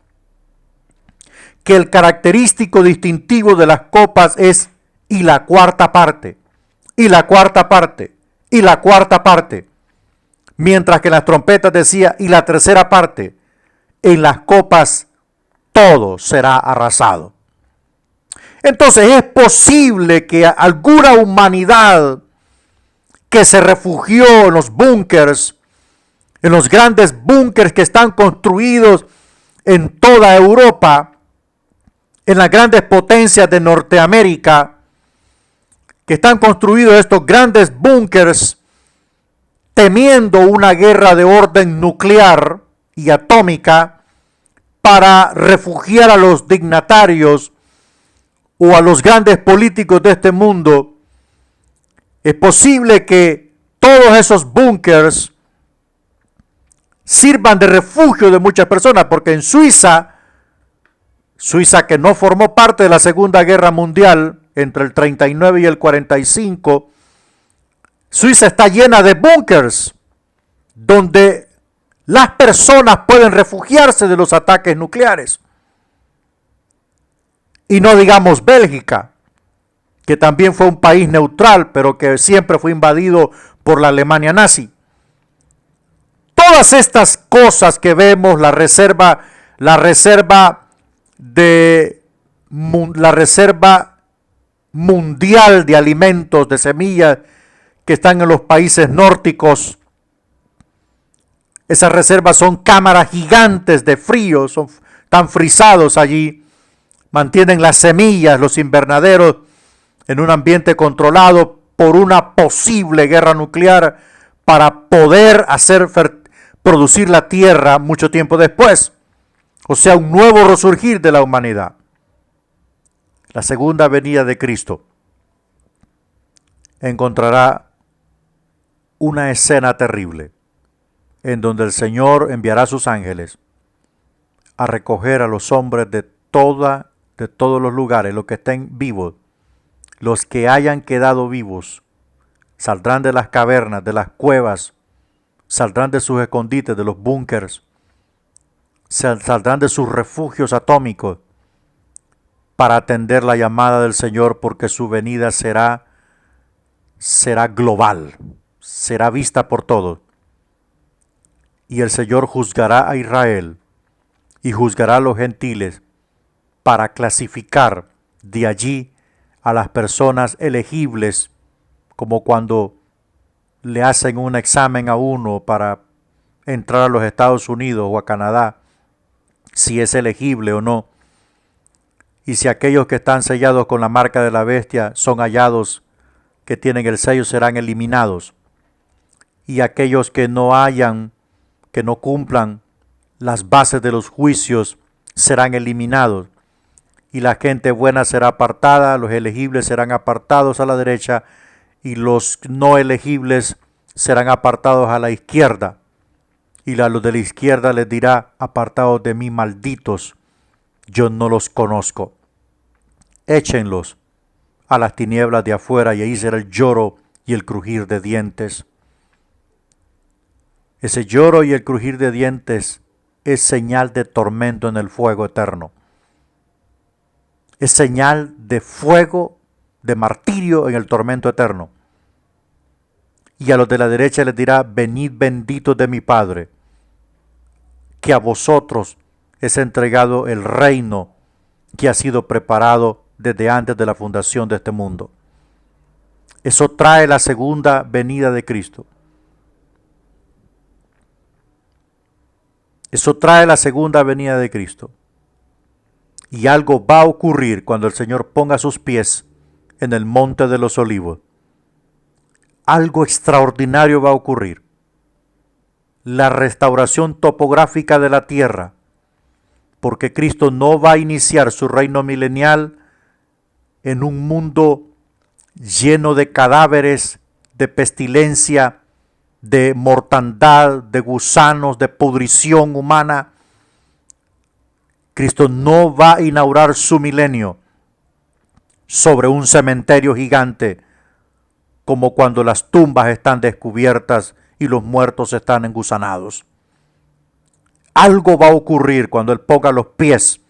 que el característico distintivo de las copas es y la cuarta parte, y la cuarta parte, y la cuarta parte, mientras que en las trompetas decía y la tercera parte. En las copas todo será arrasado. Entonces es posible que alguna humanidad que se refugió en los búnkers, en los grandes búnkers que están construidos en toda Europa, en las grandes potencias de Norteamérica, que están construidos estos grandes búnkers temiendo una guerra de orden nuclear y atómica para refugiar a los dignatarios o a los grandes políticos de este mundo. Es posible que todos esos búnkers sirvan de refugio de muchas personas, porque en Suiza que no formó parte de la Segunda Guerra Mundial entre el 39 y el 45, Suiza está llena de búnkers donde las personas pueden refugiarse de los ataques nucleares. Y no digamos Bélgica, que también fue un país neutral, pero que siempre fue invadido por la Alemania nazi. Todas estas cosas que vemos, la reserva mundial de alimentos, de semillas que están en los países nórdicos, esas reservas son cámaras gigantes de frío, están frisados allí, mantienen las semillas, los invernaderos en un ambiente controlado por una posible guerra nuclear para poder producir la tierra mucho tiempo después. O sea, un nuevo resurgir de la humanidad. La segunda venida de Cristo encontrará una escena terrible en donde el Señor enviará a sus ángeles a recoger a los hombres de todos los lugares, los que estén vivos, los que hayan quedado vivos, saldrán de las cavernas, de las cuevas, saldrán de sus escondites, de los búnkers, saldrán de sus refugios atómicos para atender la llamada del Señor, porque su venida será global, será vista por todos. Y el Señor juzgará a Israel y juzgará a los gentiles para clasificar de allí a las personas elegibles, como cuando le hacen un examen a uno para entrar a los Estados Unidos o a Canadá, si es elegible o no. Y si aquellos que están sellados con la marca de la bestia son hallados que tienen el sello, serán eliminados. Y aquellos que no cumplan las bases de los juicios serán eliminados. Y la gente buena será apartada, los elegibles serán apartados a la derecha y los no elegibles serán apartados a la izquierda. Y a los de la izquierda les dirá: apartados de mí, malditos, yo no los conozco. Échenlos a las tinieblas de afuera, y ahí será el lloro y el crujir de dientes. Ese lloro y el crujir de dientes es señal de tormento en el fuego eterno. Es señal de fuego, de martirio en el tormento eterno. Y a los de la derecha les dirá: venid benditos de mi Padre, que a vosotros es entregado el reino que ha sido preparado desde antes de la fundación de este mundo. Eso trae la segunda venida de Cristo. Eso trae la segunda venida de Cristo. Y algo va a ocurrir cuando el Señor ponga sus pies en el monte de los olivos. Algo extraordinario va a ocurrir. La restauración topográfica de la tierra porque Cristo no va a iniciar su reino milenial en un mundo lleno de cadáveres, de pestilencia, de mortandad, de gusanos, de pudrición humana. Cristo no va a inaugurar su milenio sobre un cementerio gigante, como cuando las tumbas están descubiertas y los muertos están engusanados. Algo va a ocurrir cuando Él ponga los pies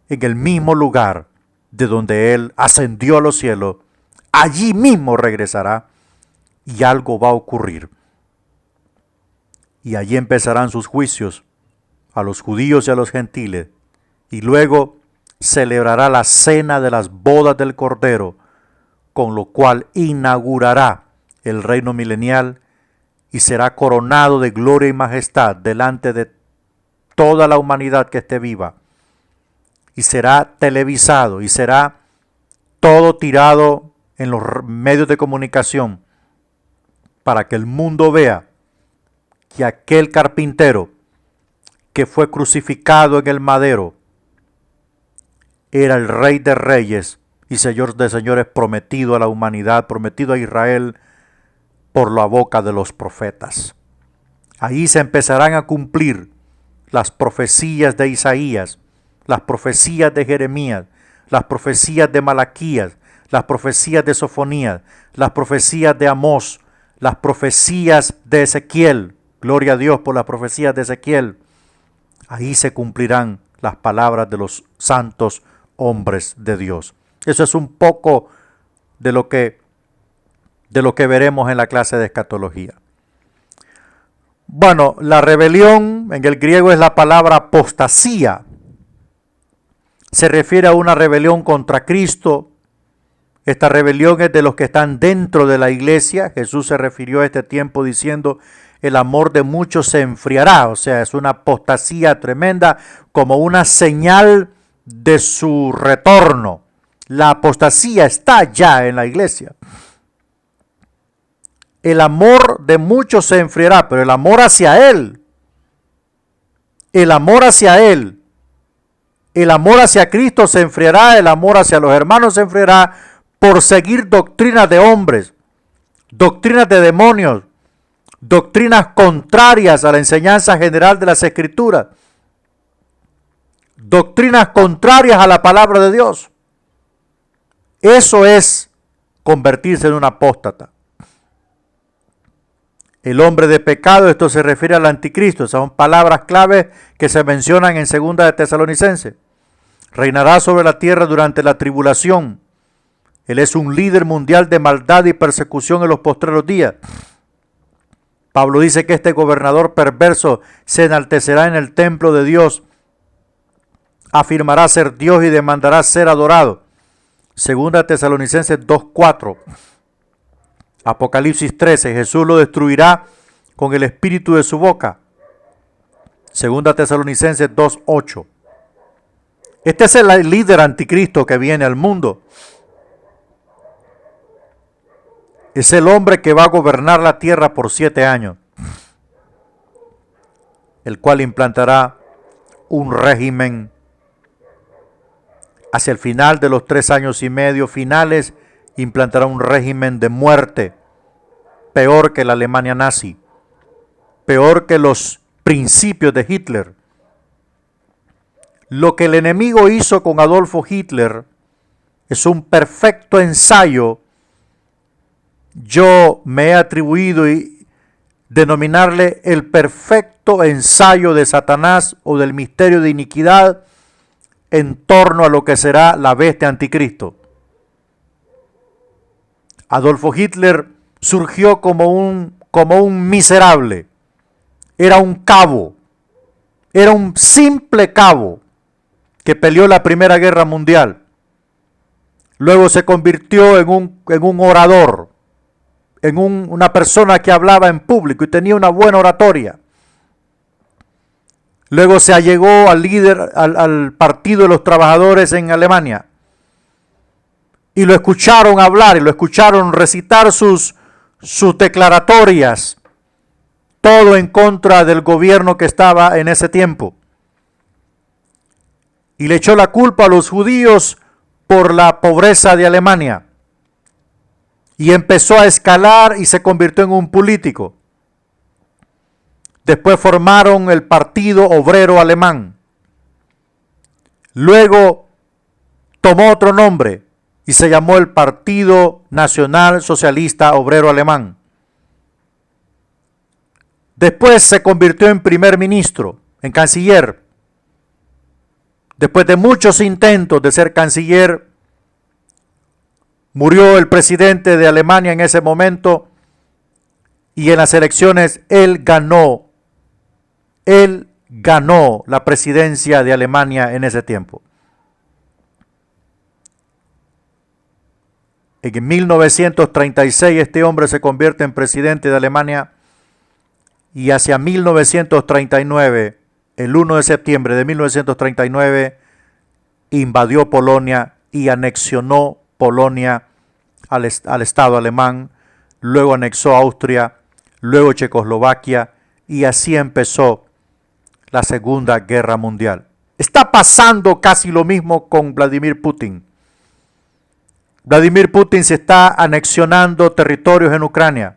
en el mismo lugar de donde Él ascendió a los cielos. Allí mismo regresará y algo va a ocurrir. Y allí empezarán sus juicios a los judíos y a los gentiles. Y luego celebrará la cena de las bodas del Cordero, con lo cual inaugurará el reino milenial y será coronado de gloria y majestad delante de toda la humanidad que esté viva. Y será televisado y será todo tirado en los medios de comunicación para que el mundo vea que aquel carpintero que fue crucificado en el madero era el Rey de Reyes y Señor de Señores, prometido a la humanidad, prometido a Israel por la boca de los profetas. Ahí se empezarán a cumplir las profecías de Isaías, las profecías de Jeremías, las profecías de Malaquías, las profecías de Sofonías, las profecías de Amós, las profecías de Ezequiel. Gloria a Dios por las profecías de Ezequiel. Ahí se cumplirán las palabras de los santos hombres de Dios. Eso es un poco de lo que veremos en la clase de escatología. Bueno, la rebelión en el griego es la palabra apostasía. Se refiere a una rebelión contra Cristo. Esta rebelión es de los que están dentro de la iglesia. Jesús se refirió a este tiempo diciendo: el amor de muchos se enfriará. O sea, es una apostasía tremenda, como una señal de su retorno. La apostasía está ya en la iglesia. El amor de muchos se enfriará, pero el amor hacia Él, el amor hacia Él, el amor hacia Cristo se enfriará, el amor hacia los hermanos se enfriará por seguir doctrinas de hombres, doctrinas de demonios, doctrinas contrarias a la enseñanza general de las Escrituras, doctrinas contrarias a la palabra de Dios. Eso es convertirse en un apóstata. El hombre de pecado, esto se refiere al anticristo, son palabras claves que se mencionan en 2 de Tesalonicenses. Reinará sobre la tierra durante la tribulación. Él es un líder mundial de maldad y persecución en los postreros días. Pablo dice que este gobernador perverso se enaltecerá en el templo de Dios, afirmará ser Dios y demandará ser adorado. 2 Tesalonicenses 2:4. Apocalipsis 13, Jesús lo destruirá con el espíritu de su boca. 2 Tesalonicenses 2:8. Este es el líder anticristo que viene al mundo. Es el hombre que va a gobernar la tierra por 7 años, el cual implantará un régimen hacia el final de los 3 años y medio finales. Implantará un régimen de muerte, peor que la Alemania nazi, peor que los principios de Hitler. Lo que el enemigo hizo con Adolfo Hitler es un perfecto ensayo. Yo me he atribuido y denominarle el perfecto ensayo de Satanás o del misterio de iniquidad en torno a lo que será la bestia anticristo. Adolfo Hitler surgió como un miserable. Era un cabo. Era un simple cabo que peleó la Primera Guerra Mundial. Luego se convirtió en un orador, en una persona que hablaba en público y tenía una buena oratoria. Luego se allegó al líder, al Partido de los Trabajadores en Alemania. Y lo escucharon hablar y lo escucharon recitar sus declaratorias, todo en contra del gobierno que estaba en ese tiempo. y le echó la culpa a los judíos por la pobreza de Alemania. Y empezó a escalar y se convirtió en un político. Después formaron el Partido Obrero Alemán. Luego tomó otro nombre y se llamó el Partido Nacional Socialista Obrero Alemán. Después se convirtió en primer ministro, en canciller. Después de muchos intentos de ser canciller, murió el presidente de Alemania en ese momento y en las elecciones él ganó la presidencia de Alemania en ese tiempo. En 1936 este hombre se convierte en presidente de Alemania y hacia 1939, el 1 de septiembre de 1939, invadió Polonia y anexionó Polonia al Estado alemán, luego anexó Austria, luego Checoslovaquia y así empezó la Segunda Guerra Mundial. Está pasando casi lo mismo con Vladimir Putin. Vladimir Putin se está anexionando territorios en Ucrania.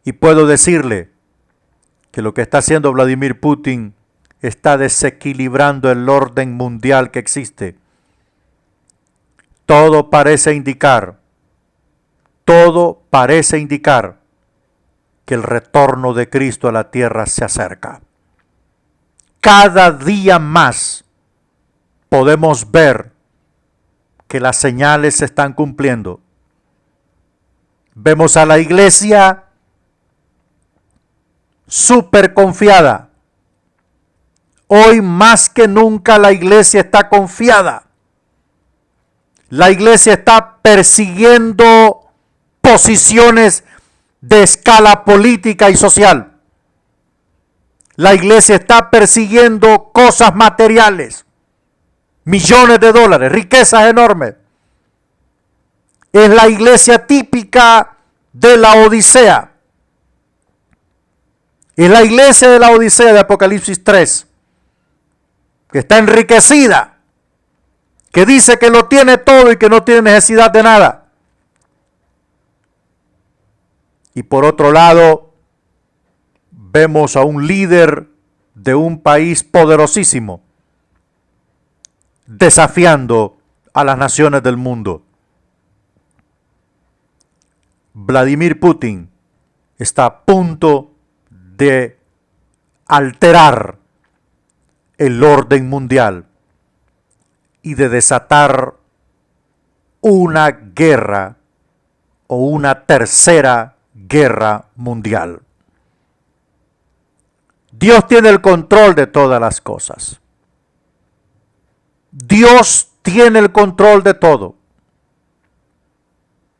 Y puedo decirle que lo que está haciendo Vladimir Putin está desequilibrando el orden mundial que existe. Todo parece indicar que el retorno de Cristo a la tierra se acerca. Cada día más podemos ver que las señales se están cumpliendo. Vemos a la iglesia súper confiada. Hoy más que nunca la iglesia está confiada. La iglesia está persiguiendo posiciones de escala política y social. La iglesia está persiguiendo cosas materiales, millones de dólares, riquezas enormes. Es la iglesia típica de la Odisea. Es la iglesia de la Odisea de Apocalipsis 3, que está enriquecida, que dice que lo tiene todo y que no tiene necesidad de nada. Y por otro lado, vemos a un líder de un país poderosísimo desafiando a las naciones del mundo. Vladimir Putin está a punto de alterar el orden mundial y de desatar una guerra o una tercera guerra mundial. Dios tiene el control de todas las cosas. Dios tiene el control de todo.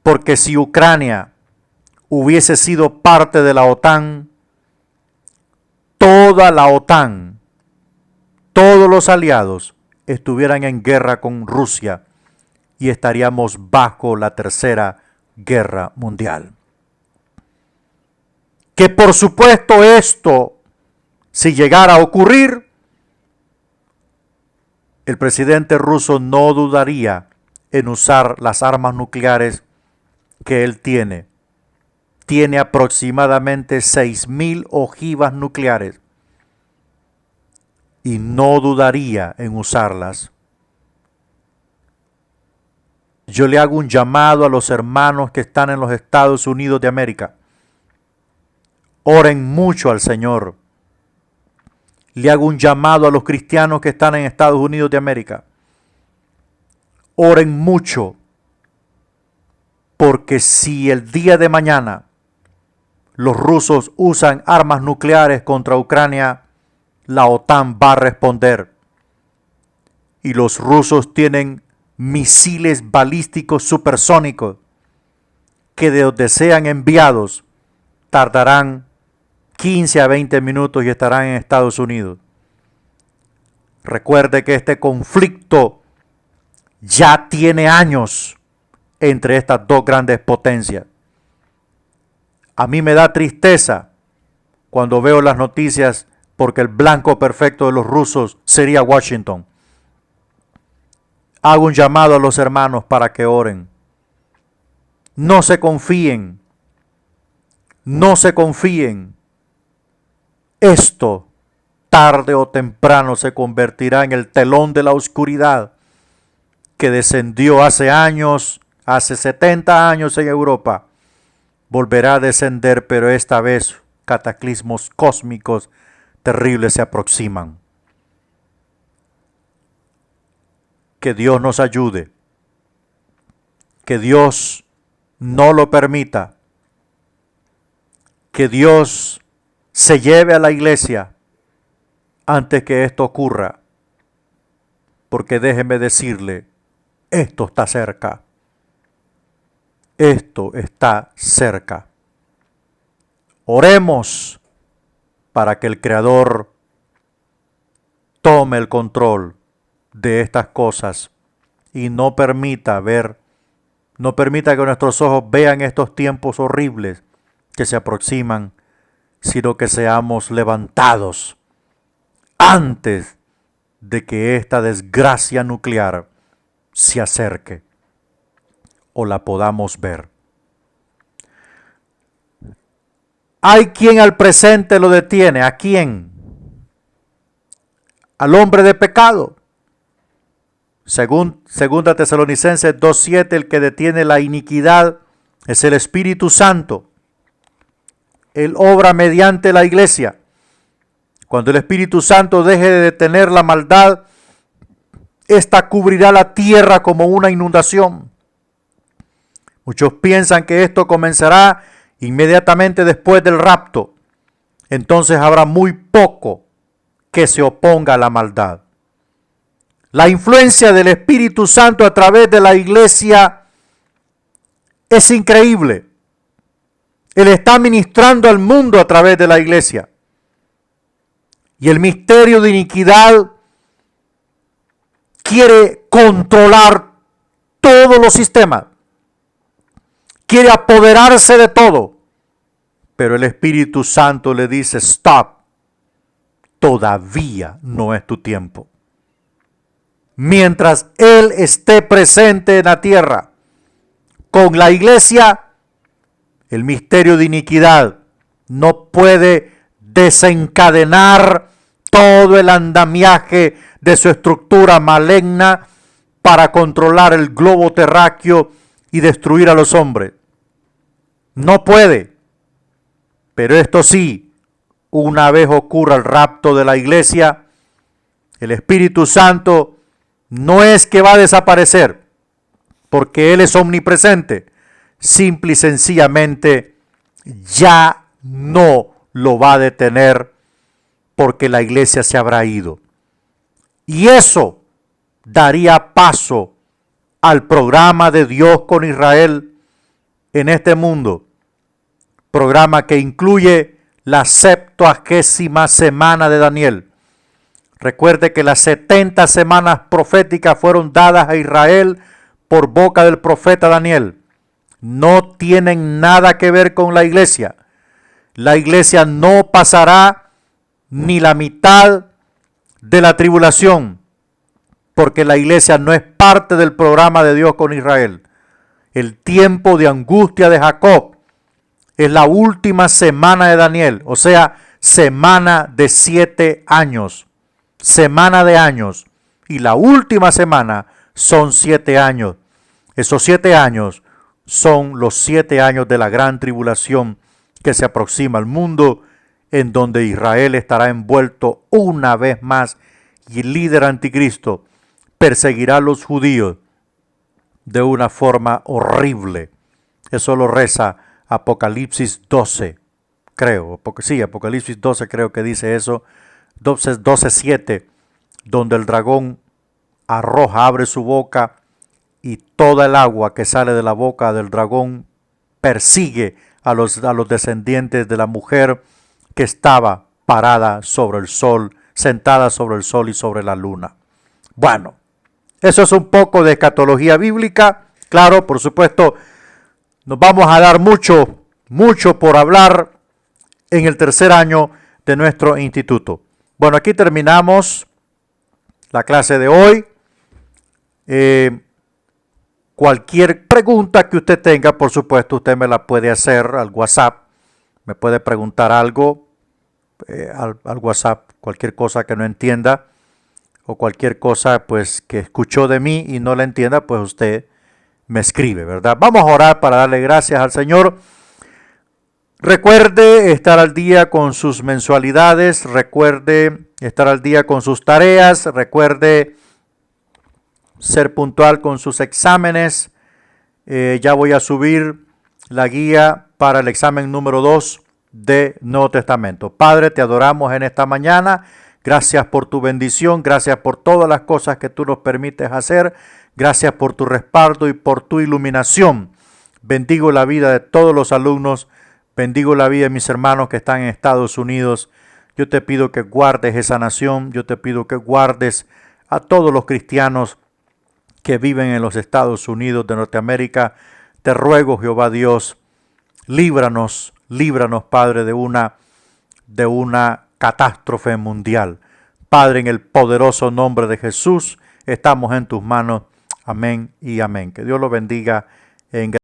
Porque si Ucrania hubiese sido parte de la OTAN, toda la OTAN, todos los aliados estuvieran en guerra con Rusia y estaríamos bajo la tercera guerra mundial. Que por supuesto esto, si llegara a ocurrir, el presidente ruso no dudaría en usar las armas nucleares que él tiene. Tiene aproximadamente 6,000 ojivas nucleares y no dudaría en usarlas. Yo le hago un llamado a los hermanos que están en los Estados Unidos de América. Oren mucho al Señor. Le hago un llamado a los cristianos que están en Estados Unidos de América. Oren mucho, porque si el día de mañana los rusos usan armas nucleares contra Ucrania, la OTAN va a responder. Y los rusos tienen misiles balísticos supersónicos que de donde sean enviados tardarán 15 a 20 minutos y estarán en Estados Unidos. Recuerde que este conflicto ya tiene años entre estas dos grandes potencias. A mí me da tristeza cuando veo las noticias porque el blanco perfecto de los rusos sería Washington. hago un llamado a los hermanos para que oren. No se confíen. No se confíen. Esto, tarde o temprano, se convertirá en el telón de la oscuridad que descendió hace años, hace 70 años en Europa. Volverá a descender, pero esta vez cataclismos cósmicos terribles se aproximan. Que Dios nos ayude. Que Dios no lo permita. Que Dios se lleve a la iglesia antes que esto ocurra. Porque déjeme decirle, esto está cerca. Esto está cerca. Oremos para que el Creador tome el control de estas cosas y no permita que nuestros ojos vean estos tiempos horribles que se aproximan, sino que seamos levantados antes de que esta desgracia nuclear se acerque o la podamos ver. Hay quien al presente lo detiene. ¿A quién? Al hombre de pecado. Según 2 Tesalonicenses 2:7, el que detiene la iniquidad es el Espíritu Santo. Él obra mediante la iglesia. Cuando el Espíritu Santo deje de detener la maldad, esta cubrirá la tierra como una inundación. Muchos piensan que esto comenzará inmediatamente después del rapto. Entonces habrá muy poco que se oponga a la maldad. La influencia del Espíritu Santo a través de la iglesia es increíble. Él está ministrando al mundo a través de la iglesia. Y el misterio de iniquidad quiere controlar todos los sistemas. Quiere apoderarse de todo. Pero el Espíritu Santo le dice, stop. Todavía no es tu tiempo. Mientras Él esté presente en la tierra con la iglesia, el misterio de iniquidad no puede desencadenar todo el andamiaje de su estructura maligna para controlar el globo terráqueo y destruir a los hombres. No puede. Pero esto sí, una vez ocurra el rapto de la iglesia, el Espíritu Santo no es que va a desaparecer, porque Él es omnipresente. Simple y sencillamente ya no lo va a detener porque la iglesia se habrá ido. Y eso daría paso al programa de Dios con Israel en este mundo. Programa que incluye la 70ª semana de Daniel. Recuerde que las 70 semanas proféticas fueron dadas a Israel por boca del profeta Daniel. No tienen nada que ver con la iglesia. La iglesia no pasará ni la mitad de la tribulación, porque la iglesia no es parte del programa de Dios con Israel. El tiempo de angustia de Jacob es la última semana de Daniel, o sea, semana de 7 años. Semana de años. Y la última semana son 7 años. Esos 7 años son los 7 años de la gran tribulación que se aproxima al mundo, en donde Israel estará envuelto una vez más y el líder anticristo perseguirá a los judíos de una forma horrible. Eso lo reza Apocalipsis 12, creo. Sí, Apocalipsis 12 creo que dice eso. 12:7, donde el dragón abre su boca y toda el agua que sale de la boca del dragón persigue a los descendientes de la mujer que estaba parada sobre el sol, sentada sobre el sol y sobre la luna. Bueno, eso es un poco de escatología bíblica. Claro, por supuesto, nos vamos a dar mucho por hablar en el tercer año de nuestro instituto. Bueno, aquí terminamos la clase de hoy. Cualquier pregunta que usted tenga, por supuesto, usted me la puede hacer al WhatsApp. Me puede preguntar algo al WhatsApp, cualquier cosa que no entienda o cualquier cosa pues que escuchó de mí y no la entienda, pues usted me escribe, ¿verdad? Vamos a orar para darle gracias al Señor. Recuerde estar al día con sus mensualidades, recuerde estar al día con sus tareas, recuerde ser puntual con sus exámenes. Ya voy a subir la guía para el examen número 2 de Nuevo Testamento. Padre, te adoramos en esta mañana. Gracias por tu bendición, gracias por todas las cosas que tú nos permites hacer. Gracias por tu respaldo y por tu iluminación. Bendigo la vida de todos los alumnos. Bendigo la vida de mis hermanos que están en Estados Unidos. Yo te pido que guardes esa nación. Yo te pido que guardes a todos los cristianos que viven en los Estados Unidos de Norteamérica. Te ruego, Jehová Dios, líbranos, Padre, de una catástrofe mundial. Padre, en el poderoso nombre de Jesús, estamos en tus manos. Amén y amén. Que Dios lo bendiga en